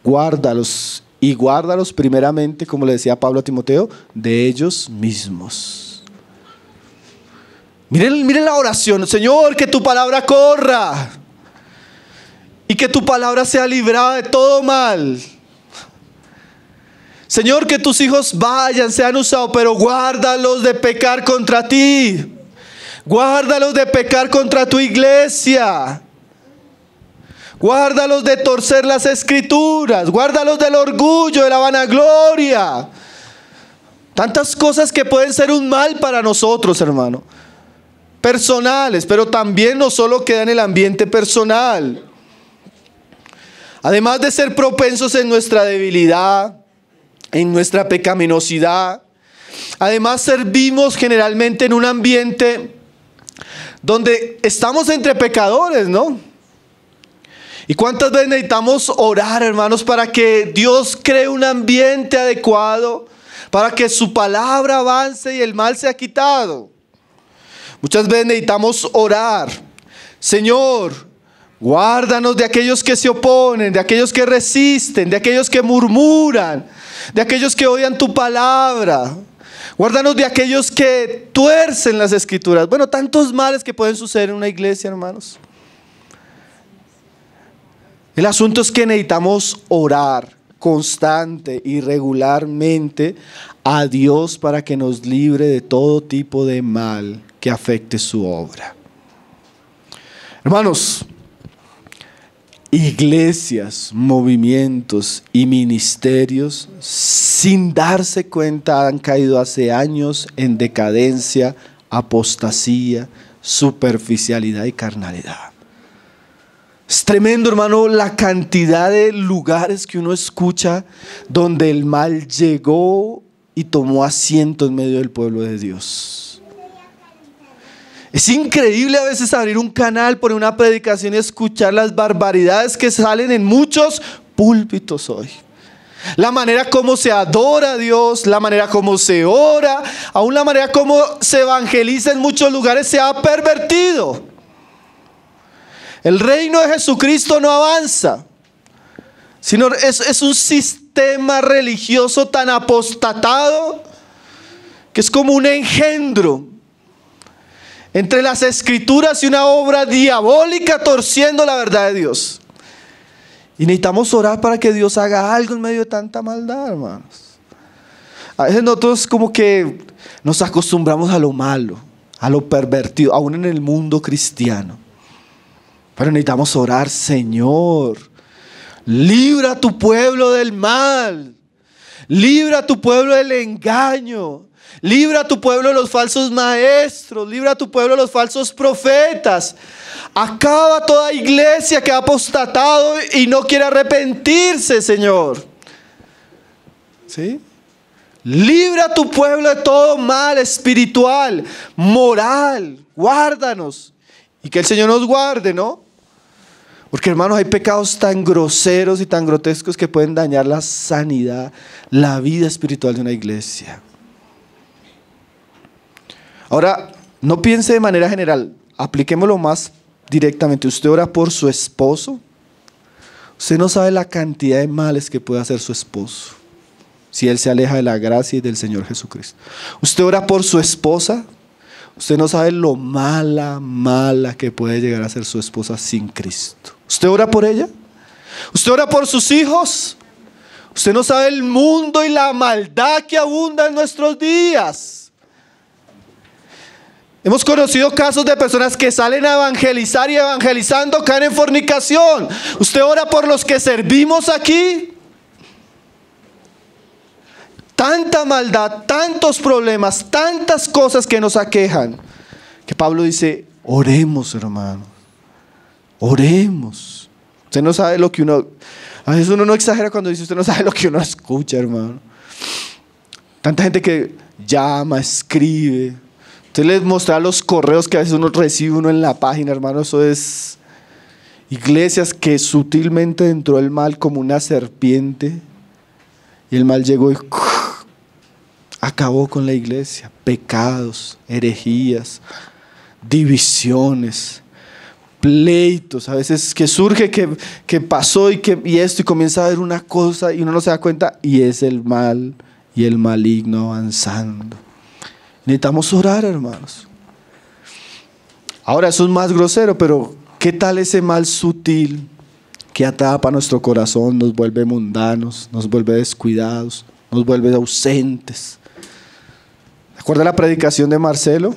guárdalos. Y guárdalos primeramente, como le decía Pablo a Timoteo, de ellos mismos. Miren la oración. Señor, que tu palabra corra. Y que tu palabra sea librada de todo mal. Señor, que tus hijos vayan, sean usados, pero guárdalos de pecar contra ti. Guárdalos de pecar contra tu iglesia. Guárdalos de torcer las escrituras. Guárdalos del orgullo, de la vanagloria. Tantas cosas que pueden ser un mal para nosotros, hermano. Personales, pero también no solo queda en el ambiente personal. Además de ser propensos en nuestra debilidad, en nuestra pecaminosidad, además servimos generalmente en un ambiente donde estamos entre pecadores, ¿no? ¿Y cuántas veces necesitamos orar, hermanos, para que Dios cree un ambiente adecuado, para que su palabra avance y el mal sea quitado? Muchas veces necesitamos orar. Señor, guárdanos de aquellos que se oponen, de aquellos que resisten, de aquellos que murmuran, de aquellos que odian tu palabra. Guárdanos de aquellos que tuercen las escrituras. Bueno, tantos males que pueden suceder en una iglesia, hermanos. El asunto es que necesitamos orar constante y regularmente a Dios para que nos libre de todo tipo de mal que afecte su obra. Hermanos, iglesias, movimientos y ministerios sin darse cuenta han caído hace años en decadencia, apostasía, superficialidad y carnalidad. Es tremendo, hermano, la cantidad de lugares que uno escucha donde el mal llegó y tomó asiento en medio del pueblo de Dios. Es increíble a veces abrir un canal, poner una predicación y escuchar las barbaridades que salen en muchos púlpitos hoy. La manera como se adora a Dios, la manera como se ora, aún la manera como se evangeliza en muchos lugares se ha pervertido. El reino de Jesucristo no avanza, sino es un sistema religioso tan apostatado que es como un engendro entre las escrituras y una obra diabólica torciendo la verdad de Dios. Y necesitamos orar para que Dios haga algo en medio de tanta maldad, hermanos. A veces nosotros como que nos acostumbramos a lo malo, a lo pervertido, aún en el mundo cristiano. Pero necesitamos orar. Señor, libra a tu pueblo del mal, libra a tu pueblo del engaño, libra a tu pueblo de los falsos maestros, libra a tu pueblo de los falsos profetas. Acaba toda iglesia que ha apostatado y no quiere arrepentirse, Señor. ¿Sí? Libra a tu pueblo de todo mal espiritual, moral. Guárdanos. Y que el Señor nos guarde, ¿no? Porque, hermanos, hay pecados tan groseros y tan grotescos que pueden dañar la sanidad, la vida espiritual de una iglesia. Ahora, no piense de manera general, apliquémoslo más directamente. Usted ora por su esposo. Usted no sabe la cantidad de males que puede hacer su esposo si él se aleja de la gracia y del Señor Jesucristo. Usted ora por su esposa. Usted no sabe lo mala que puede llegar a ser su esposa sin Cristo. ¿Usted ora por ella? ¿Usted ora por sus hijos? Usted no sabe el mundo y la maldad que abunda en nuestros días. Hemos conocido casos de personas que salen a evangelizar y evangelizando caen en fornicación. ¿Usted ora por los que servimos aquí? Tanta maldad, tantos problemas, tantas cosas que nos aquejan, que Pablo dice, oremos, hermano, oremos. Usted no sabe lo que uno, a veces uno no exagera cuando dice usted no sabe lo que uno escucha, hermano. Tanta gente que llama, escribe. Usted les muestra los correos que a veces uno recibe en la página, hermano. Eso es iglesias que sutilmente entró el mal como una serpiente. Y el mal llegó y acabó con la iglesia. Pecados, herejías, divisiones, pleitos. A veces que surge que pasó y esto, y comienza a ver una cosa y uno no se da cuenta, y es el mal y el maligno avanzando. Necesitamos orar, hermanos. Ahora eso es más grosero, pero ¿qué tal ese mal sutil que atrapa nuestro corazón, nos vuelve mundanos, nos vuelve descuidados, nos vuelve ausentes? ¿Recuerda la predicación de Marcelo?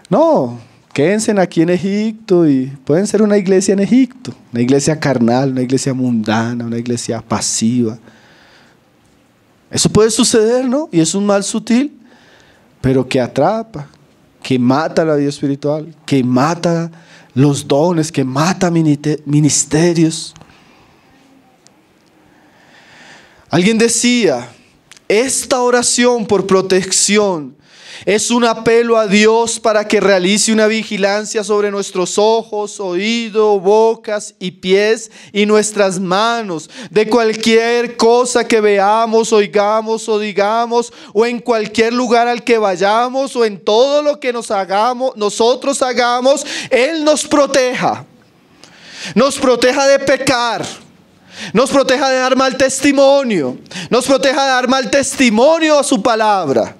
No, quédense aquí en Egipto y pueden ser una iglesia en Egipto, una iglesia carnal, una iglesia mundana, una iglesia pasiva. Eso puede suceder, ¿no? Y es un mal sutil, pero que atrapa, que mata la vida espiritual, que mata los dones, que mata ministerios. Alguien decía, esta oración por protección es un apelo a Dios para que realice una vigilancia sobre nuestros ojos, oídos, bocas y pies y nuestras manos, de cualquier cosa que veamos, oigamos o digamos, o en cualquier lugar al que vayamos, o en todo lo que nosotros hagamos, Él nos proteja de pecar, nos proteja de dar mal testimonio, nos proteja de dar mal testimonio a su palabra.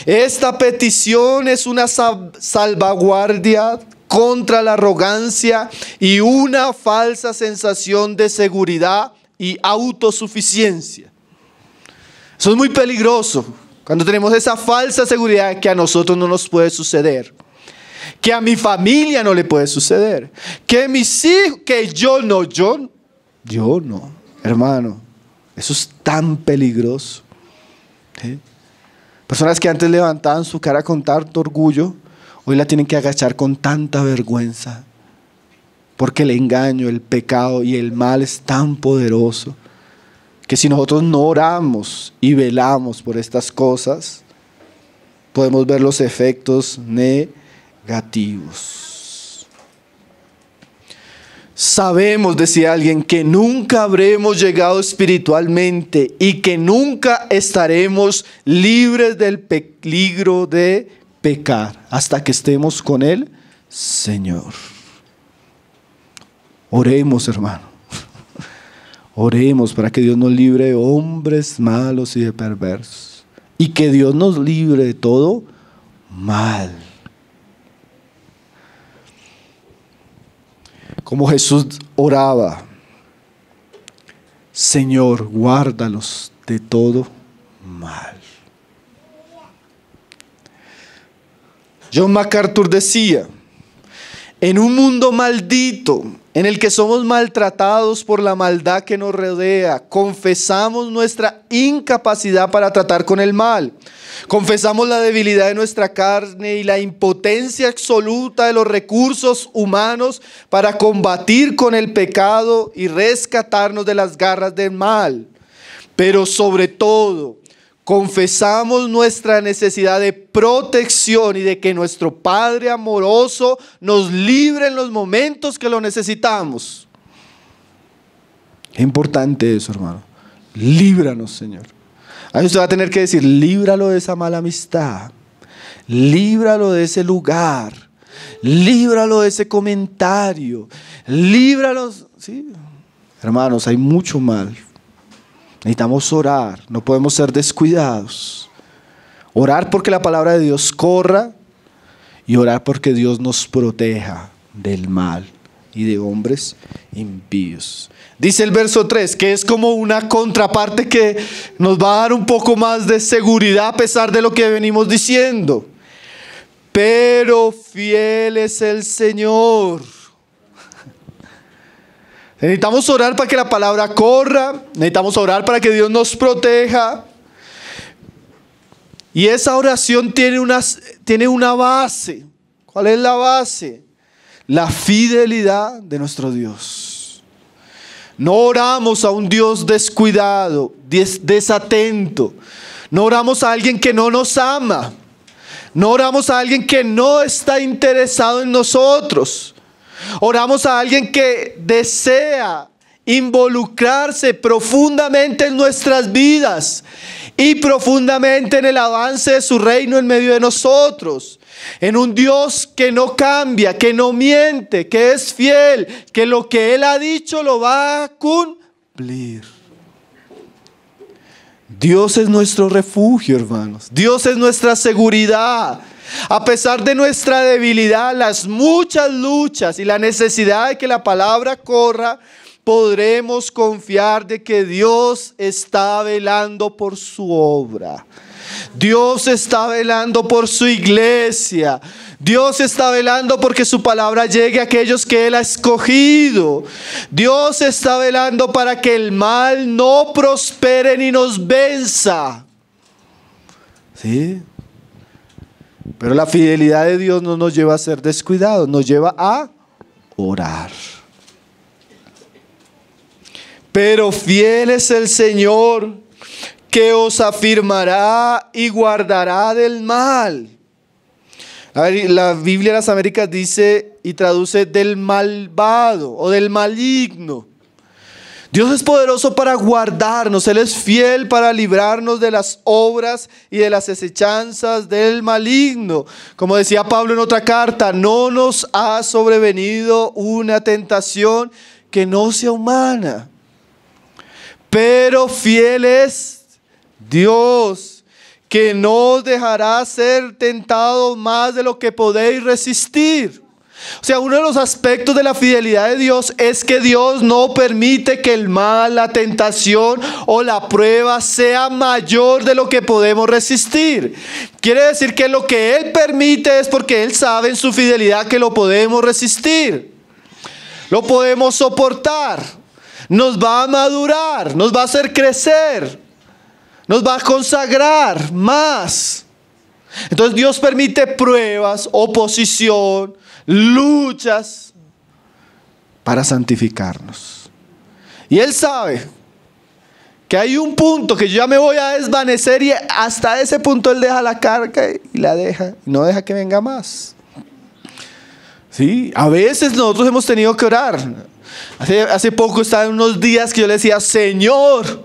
Esta petición es una salvaguardia contra la arrogancia y una falsa sensación de seguridad y autosuficiencia. Eso es muy peligroso cuando tenemos esa falsa seguridad que a nosotros no nos puede suceder, que a mi familia no le puede suceder, que mis hijos, que yo no, hermano, eso es tan peligroso. ¿Sí? Personas que antes levantaban su cara con tanto orgullo, hoy la tienen que agachar con tanta vergüenza, porque el engaño, el pecado y el mal es tan poderoso, que si nosotros no oramos y velamos por estas cosas, podemos ver los efectos negativos. Sabemos, decía alguien, que nunca habremos llegado espiritualmente y que nunca estaremos libres del peligro de pecar hasta que estemos con el Señor. Oremos, hermano. Oremos para que Dios nos libre de hombres malos y de perversos, y que Dios nos libre de todo mal. Como Jesús oraba, Señor, guárdalos de todo mal. John MacArthur decía, en un mundo maldito, en el que somos maltratados por la maldad que nos rodea, confesamos nuestra incapacidad para tratar con el mal. Confesamos la debilidad de nuestra carne y la impotencia absoluta de los recursos humanos para combatir con el pecado y rescatarnos de las garras del mal. Pero sobre todo, confesamos nuestra necesidad de protección y de que nuestro Padre amoroso nos libre en los momentos que lo necesitamos. Es importante eso, hermano. Líbranos, Señor. Ahí usted va a tener que decir, líbralo de esa mala amistad, líbralo de ese lugar, líbralo de ese comentario, líbralo. ¿Sí? Hermanos, hay mucho mal. Necesitamos orar, no podemos ser descuidados. Orar porque la palabra de Dios corra y orar porque Dios nos proteja del mal y de hombres impíos. Dice el verso 3 que es como una contraparte que nos va a dar un poco más de seguridad a pesar de lo que venimos diciendo. Pero fiel es el Señor. Necesitamos orar para que la palabra corra, necesitamos orar para que Dios nos proteja. Y esa oración tiene una base. ¿Cuál es la base? La fidelidad de nuestro Dios. No oramos a un Dios descuidado, desatento. No oramos a alguien que no nos ama. No oramos a alguien que no está interesado en nosotros. Oramos a alguien que desea involucrarse profundamente en nuestras vidas y profundamente en el avance de su reino en medio de nosotros. En un Dios que no cambia, que no miente, que es fiel, que lo que Él ha dicho lo va a cumplir. Dios es nuestro refugio, hermanos. Dios es nuestra seguridad. A pesar de nuestra debilidad, las muchas luchas y la necesidad de que la palabra corra, podremos confiar de que Dios está velando por su obra. Dios está velando por su iglesia. Dios está velando porque su palabra llegue a aquellos que Él ha escogido. Dios está velando para que el mal no prospere ni nos venza. ¿Sí? Pero la fidelidad de Dios no nos lleva a ser descuidados, nos lleva a orar. Pero fiel es el Señor, que os afirmará y guardará del mal. La Biblia de las Américas dice y traduce del malvado o del maligno. Dios es poderoso para guardarnos, Él es fiel para librarnos de las obras y de las acechanzas del maligno. Como decía Pablo en otra carta, no nos ha sobrevenido una tentación que no sea humana. Pero fiel es Dios, que no os dejará ser tentados más de lo que podéis resistir. O sea, uno de los aspectos de la fidelidad de Dios es que Dios no permite que el mal, la tentación o la prueba sea mayor de lo que podemos resistir. Quiere decir que lo que Él permite es porque Él sabe en su fidelidad que lo podemos resistir. Lo podemos soportar. Nos va a madurar, nos va a hacer crecer, nos va a consagrar más. Entonces Dios permite pruebas, oposición, luchas para santificarnos. Y Él sabe que hay un punto que yo ya me voy a desvanecer y hasta ese punto Él deja la carga y la deja, no deja que venga más. ¿Sí? A veces nosotros hemos tenido que orar. Hace poco estaba en unos días que yo le decía, Señor,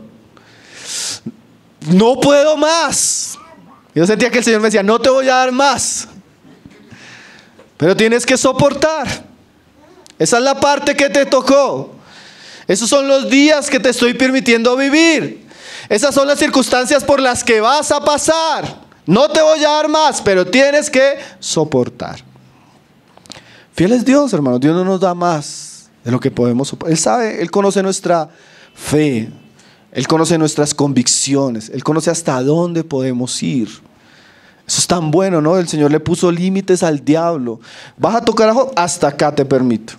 no puedo más. Yo sentía que el Señor me decía, no te voy a dar más, pero tienes que soportar. Esa es la parte que te tocó. Esos son los días que te estoy permitiendo vivir. Esas son las circunstancias por las que vas a pasar. No te voy a dar más, pero tienes que soportar. Fiel es Dios, hermano. Dios no nos da más de lo que podemos soportar. Él sabe, Él conoce nuestra fe. Él conoce nuestras convicciones. Él conoce hasta dónde podemos ir. Eso es tan bueno, ¿no? El Señor le puso límites al diablo. Vas a tocar ajo, hasta acá te permito.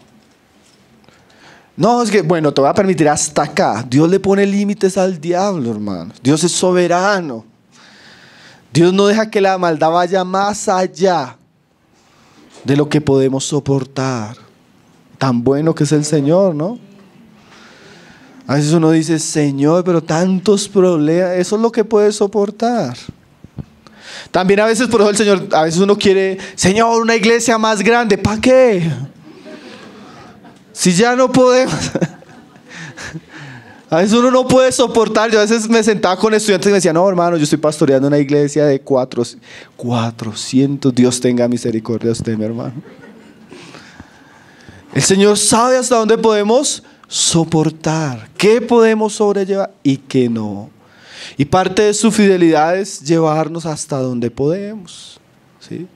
No, es que, bueno, te voy a permitir hasta acá. Dios le pone límites al diablo, hermano. Dios es soberano. Dios no deja que la maldad vaya más allá de lo que podemos soportar. Tan bueno que es el Señor, ¿no? A veces uno dice, Señor, pero tantos problemas, eso es lo que puedes soportar. También a veces, por eso el Señor, a veces uno quiere, Señor, una iglesia más grande, ¿para qué? Si ya no podemos. A veces uno no puede soportar. Yo a veces me sentaba con estudiantes y me decían, no, hermano, yo estoy pastoreando una iglesia de 400. Dios tenga misericordia de usted, mi hermano. El Señor sabe hasta dónde podemos soportar, qué podemos sobrellevar y qué no. Y parte de su fidelidad es llevarnos hasta donde podemos, ¿sí?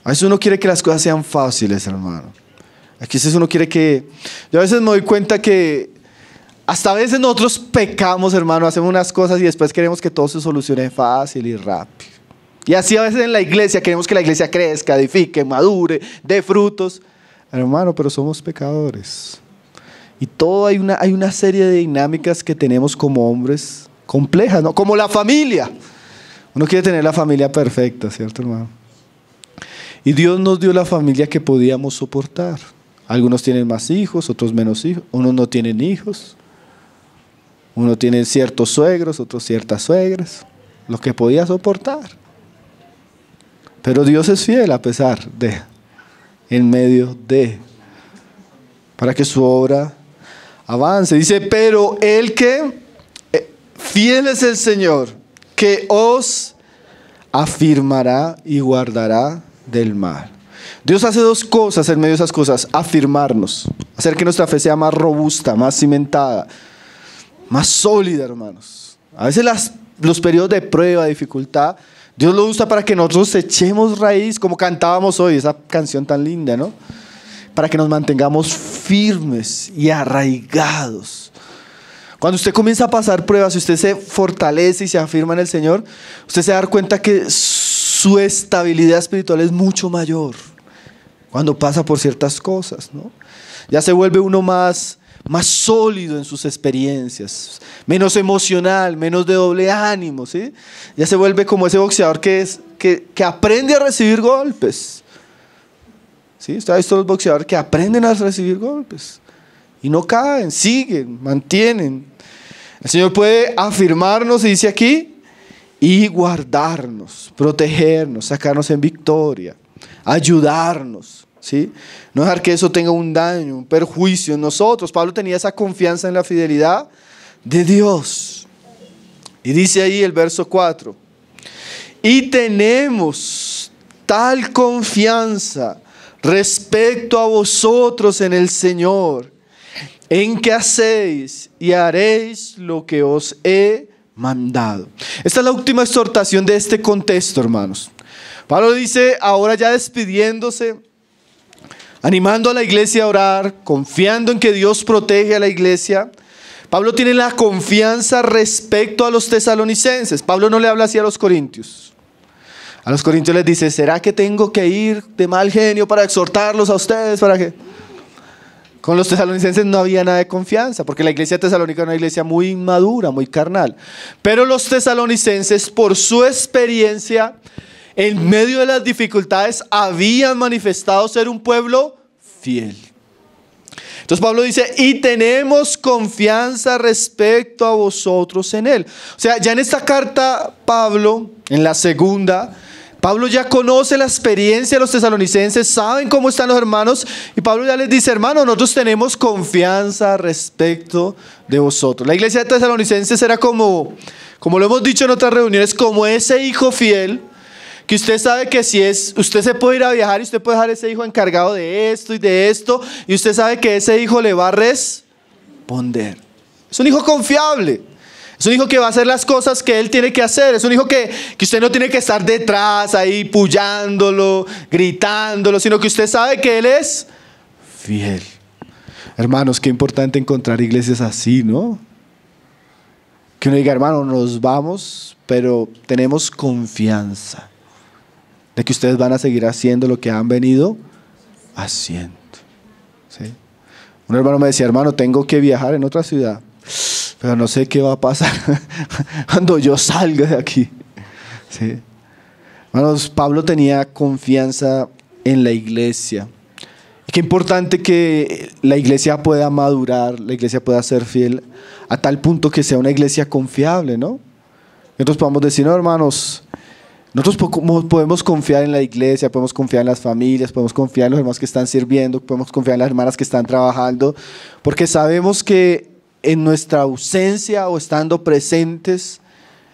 A veces uno quiere que las cosas sean fáciles, hermano. Aquí a veces uno quiere que... Yo a veces me doy cuenta que hasta a veces nosotros pecamos, hermano, hacemos unas cosas y después queremos que todo se solucione fácil y rápido. Y así a veces en la iglesia queremos que la iglesia crezca, edifique, madure, dé frutos. Hermano, pero somos pecadores. Y todo hay una serie de dinámicas que tenemos como hombres complejas, ¿no? Como la familia. Uno quiere tener la familia perfecta, ¿cierto, hermano? Y Dios nos dio la familia que podíamos soportar. Algunos tienen más hijos, otros menos hijos. Unos no tienen hijos. Uno tiene ciertos suegros, otros ciertas suegras, lo que podía soportar. Pero Dios es fiel a pesar de, en medio de, para que su obra avance. Dice, pero el que, fiel es el Señor, que os afirmará y guardará del mal. Dios hace dos cosas en medio de esas cosas: afirmarnos, hacer que nuestra fe sea más robusta, más cimentada, más sólida, hermanos. A veces los periodos de prueba, de dificultad, Dios lo usa para que nosotros echemos raíz, como cantábamos hoy, esa canción tan linda, ¿no? Para que nos mantengamos firmes y arraigados. Cuando usted comienza a pasar pruebas, si usted se fortalece y se afirma en el Señor, usted se va a dar cuenta que su estabilidad espiritual es mucho mayor cuando pasa por ciertas cosas, ¿no? Ya se vuelve uno más sólido en sus experiencias, menos emocional, menos de doble ánimo, ¿sí? Ya se vuelve como ese boxeador que aprende a recibir golpes. ¿Sí? Usted ha visto los boxeadores que aprenden a recibir golpes y no caen, siguen, mantienen. El Señor puede afirmarnos, y dice aquí, y guardarnos, protegernos, sacarnos en victoria, ayudarnos, ¿sí? No dejar que eso tenga un daño, un perjuicio en nosotros. Pablo tenía esa confianza en la fidelidad de Dios. Y dice ahí el verso 4, y tenemos tal confianza respecto a vosotros en el Señor, en que hacéis y haréis lo que os he mandado. Esta es la última exhortación de este contexto, hermanos. Pablo dice, ahora ya despidiéndose, animando a la iglesia a orar, confiando en que Dios protege a la iglesia. Pablo tiene la confianza respecto a los tesalonicenses. Pablo no le habla así a los corintios. A los corintios les dice, ¿será que tengo que ir de mal genio para exhortarlos a ustedes? ¿Para qué? Con los tesalonicenses no había nada de confianza, porque la iglesia tesalónica era una iglesia muy inmadura, muy carnal. Pero los tesalonicenses, por su experiencia, en medio de las dificultades, habían manifestado ser un pueblo fiel. Entonces Pablo dice, y tenemos confianza respecto a vosotros en él. O sea, ya en esta carta, Pablo, en la segunda, Pablo ya conoce la experiencia de los tesalonicenses, saben cómo están los hermanos, y Pablo ya les dice, hermanos, nosotros tenemos confianza respecto de vosotros. La iglesia de tesalonicenses era como lo hemos dicho en otras reuniones, como ese hijo fiel, que usted sabe que si usted se puede ir a viajar y usted puede dejar a ese hijo encargado de esto, y usted sabe que ese hijo le va a responder. Es un hijo confiable. Es un hijo que va a hacer las cosas que él tiene que hacer. Es un hijo que usted no tiene que estar detrás ahí pullándolo, gritándolo, sino que usted sabe que él es fiel. Hermanos, qué importante encontrar iglesias así, ¿no? Que uno diga, hermano, nos vamos, pero tenemos confianza de que ustedes van a seguir haciendo lo que han venido haciendo. ¿Sí? Un hermano me decía, hermano, tengo que viajar en otra ciudad, pero no sé qué va a pasar cuando yo salga de aquí. ¿Sí? Hermanos, Pablo tenía confianza en la iglesia. Y qué importante que la iglesia pueda madurar, la iglesia pueda ser fiel a tal punto que sea una iglesia confiable, ¿no? Nosotros podemos decir, no, hermanos, nosotros podemos confiar en la iglesia, podemos confiar en las familias, podemos confiar en los hermanos que están sirviendo, podemos confiar en las hermanas que están trabajando, porque sabemos que en nuestra ausencia o estando presentes,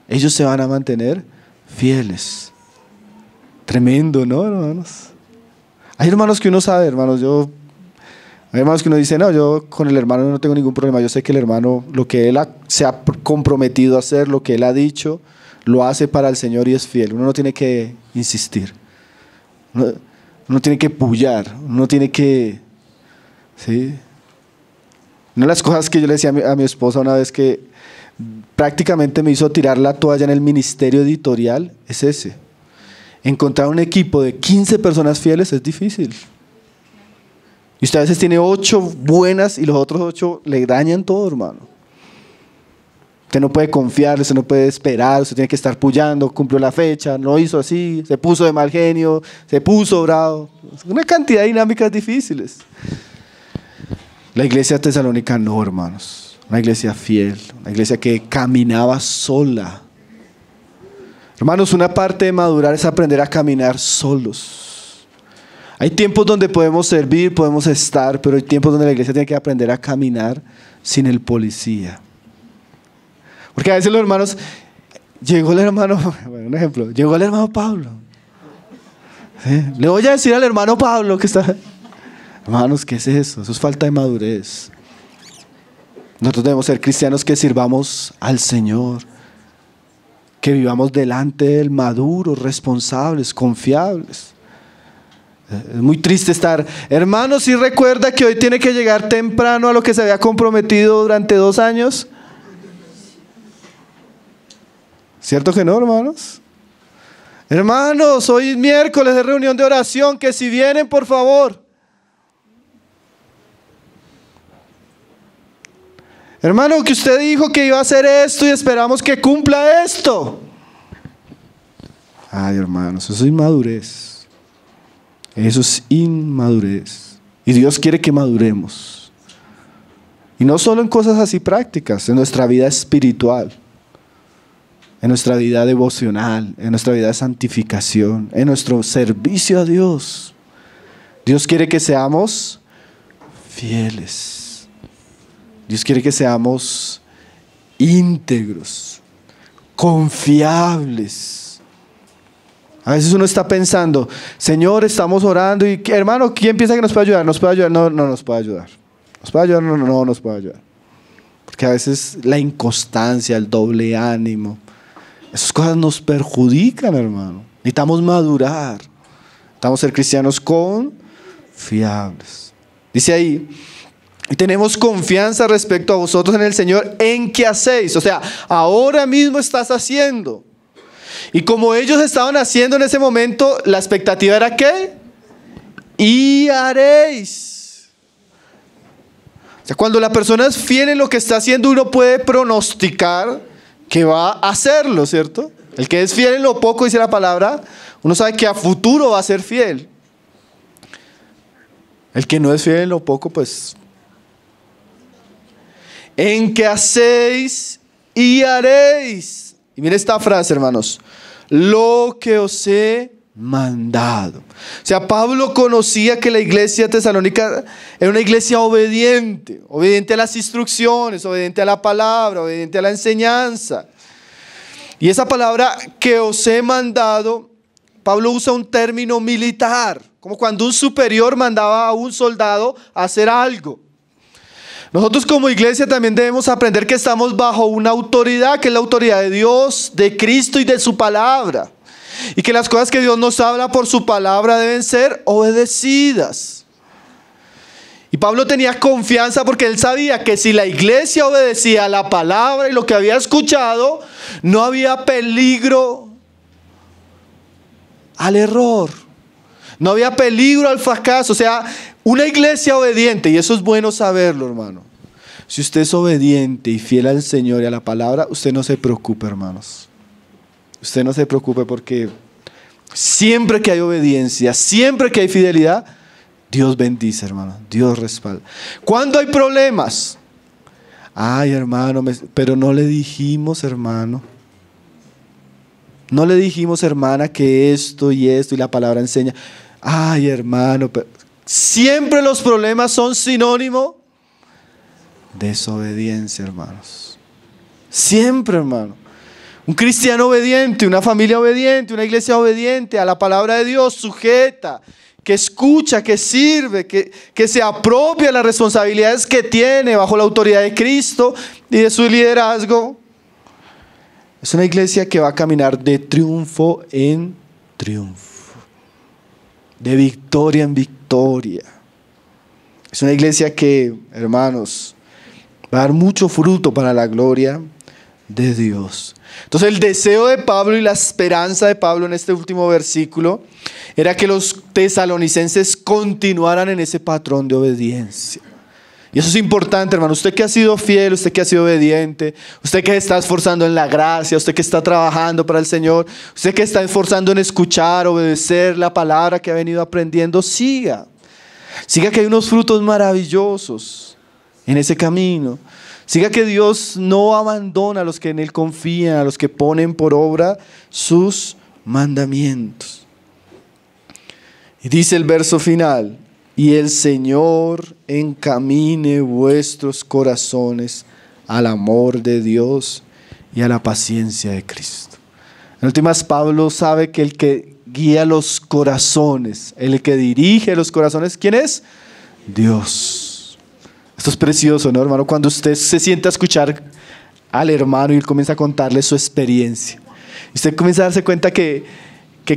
ellos se van a mantener fieles. Tremendo, ¿no, hermanos? Hay hermanos que uno sabe, hermanos, hay hermanos que uno dice, no, yo con el hermano no tengo ningún problema, yo sé que el hermano, lo que él se ha comprometido a hacer, lo que él ha dicho, lo hace para el Señor y es fiel. Uno no tiene que insistir, uno tiene que pullar, uno tiene que, ¿sí? Una de las cosas que yo le decía a mi esposa una vez que prácticamente me hizo tirar la toalla en el ministerio editorial es ese. Encontrar un equipo de 15 personas fieles es difícil. Y usted a veces tiene 8 buenas y los otros 8 le dañan todo, hermano. Usted no puede confiar, usted no puede esperar, usted tiene que estar puyando, cumplió la fecha, no hizo así, se puso de mal genio, se puso bravo. Una cantidad de dinámicas difíciles. La iglesia tesalónica no, hermanos. Una iglesia fiel, una iglesia que caminaba sola. Hermanos, una parte de madurar es aprender a caminar solos. Hay tiempos donde podemos servir, podemos estar, pero hay tiempos donde la iglesia tiene que aprender a caminar sin el policía. Porque a veces los hermanos, llegó el hermano, bueno, un ejemplo, llegó el hermano Pablo. ¿Sí? Le voy a decir al hermano Pablo que está... Hermanos, ¿qué es eso? Eso es falta de madurez. Nosotros debemos ser cristianos que sirvamos al Señor, que vivamos delante de Él maduros, responsables, confiables. Es muy triste estar, hermanos, ¿sí recuerda que hoy tiene que llegar temprano a lo que se había comprometido durante 2 años? ¿Cierto que no, hermanos? Hermanos, hoy es miércoles de reunión de oración, que si vienen, por favor. Hermano, que usted dijo que iba a hacer esto y esperamos que cumpla esto. Ay, hermanos, eso es inmadurez. Eso es inmadurez. Y Dios quiere que maduremos. Y no solo en cosas así prácticas, en nuestra vida espiritual, en nuestra vida devocional, en nuestra vida de santificación, en nuestro servicio a Dios. Dios quiere que seamos fieles. Dios quiere que seamos íntegros, confiables. A veces uno está pensando, Señor, estamos orando y hermano, ¿quién piensa que nos puede ayudar? ¿Nos puede ayudar? No, no nos puede ayudar. ¿Nos puede ayudar? No, no, no nos puede ayudar. Porque a veces la inconstancia, el doble ánimo, esas cosas nos perjudican, hermano. Necesitamos madurar. Necesitamos ser cristianos confiables. Dice ahí, y tenemos confianza respecto a vosotros en el Señor, en qué hacéis. O sea, ahora mismo estás haciendo. Y como ellos estaban haciendo en ese momento, la expectativa era ¿qué? Y haréis. O sea, cuando la persona es fiel en lo que está haciendo, uno puede pronosticar que va a hacerlo, ¿cierto? El que es fiel en lo poco, dice la palabra, uno sabe que a futuro va a ser fiel. El que no es fiel en lo poco, pues... En que hacéis y haréis. Y mire esta frase, hermanos. Lo que os he mandado. O sea, Pablo conocía que la iglesia tesalónica era una iglesia obediente. Obediente a las instrucciones, obediente a la palabra, obediente a la enseñanza. Y esa palabra que os he mandado, Pablo usa un término militar. Como cuando un superior mandaba a un soldado a hacer algo. Nosotros como iglesia también debemos aprender que estamos bajo una autoridad, que es la autoridad de Dios, de Cristo y de su palabra. Y que las cosas que Dios nos habla por su palabra deben ser obedecidas. Y Pablo tenía confianza porque él sabía que si la iglesia obedecía a la palabra y lo que había escuchado, no había peligro al error. No había peligro al fracaso. O sea, una iglesia obediente, y eso es bueno saberlo, hermano. Si usted es obediente y fiel al Señor y a la palabra, usted no se preocupe, hermanos. Usted no se preocupe porque siempre que hay obediencia, siempre que hay fidelidad, Dios bendice, hermano. Dios respalda. Cuando hay problemas, ay, hermano, pero no le dijimos, hermano. No le dijimos, hermana, que esto y la palabra enseña. Ay, hermano, pero siempre los problemas son sinónimo de desobediencia, hermanos. Siempre, hermano. Un cristiano obediente, una familia obediente, una iglesia obediente a la palabra de Dios, sujeta, que escucha, que sirve, que se apropia de las responsabilidades que tiene bajo la autoridad de Cristo y de su liderazgo. Es una iglesia que va a caminar de triunfo en triunfo, de victoria en victoria. Es una iglesia que, hermanos, va a dar mucho fruto para la gloria de Dios. Entonces el deseo de Pablo y la esperanza de Pablo en este último versículo era que los tesalonicenses continuaran en ese patrón de obediencia. Y eso es importante, hermano. Usted que ha sido fiel, usted que ha sido obediente, usted que está esforzando en la gracia, usted que está trabajando para el Señor, usted que está esforzando en escuchar, obedecer la palabra que ha venido aprendiendo, siga. Siga que hay unos frutos maravillosos en ese camino. Siga que Dios no abandona a los que en Él confían, a los que ponen por obra sus mandamientos. Y dice el verso final: y el Señor encamine vuestros corazones al amor de Dios y a la paciencia de Cristo. En últimas, Pablo sabe que el que guía los corazones, el que dirige los corazones, ¿quién es? Dios. Esto es precioso, ¿no, hermano? Cuando usted se sienta a escuchar al hermano y él comienza a contarle su experiencia. Usted comienza a darse cuenta que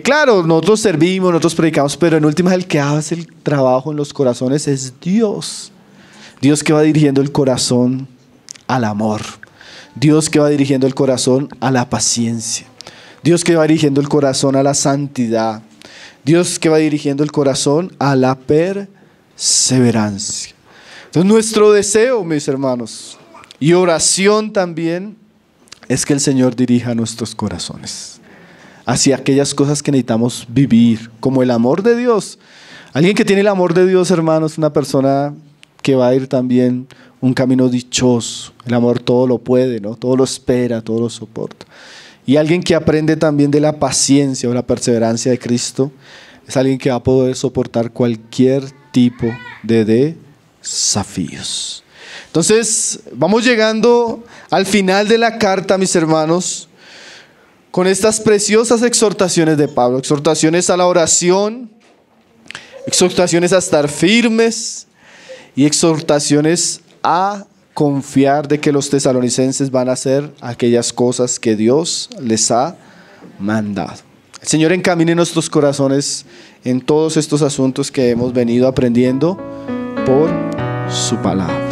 claro, nosotros servimos, nosotros predicamos, pero en últimas el que hace el trabajo en los corazones es Dios. Dios que va dirigiendo el corazón al amor. Dios que va dirigiendo el corazón a la paciencia. Dios que va dirigiendo el corazón a la santidad. Dios que va dirigiendo el corazón a la perseverancia. Entonces nuestro deseo, mis hermanos, y oración también, es que el Señor dirija nuestros corazones hacia aquellas cosas que necesitamos vivir, como el amor de Dios. Alguien que tiene el amor de Dios, hermanos, una persona que va a ir también un camino dichoso. El amor todo lo puede, ¿no? Todo lo espera, todo lo soporta. Y alguien que aprende también de la paciencia o la perseverancia de Cristo, es alguien que va a poder soportar cualquier tipo de desafíos. Entonces, vamos llegando al final de la carta, mis hermanos, con estas preciosas exhortaciones de Pablo, exhortaciones a la oración, exhortaciones a estar firmes y exhortaciones a confiar de que los tesalonicenses van a hacer aquellas cosas que Dios les ha mandado. El Señor encamine nuestros corazones en todos estos asuntos que hemos venido aprendiendo por su palabra.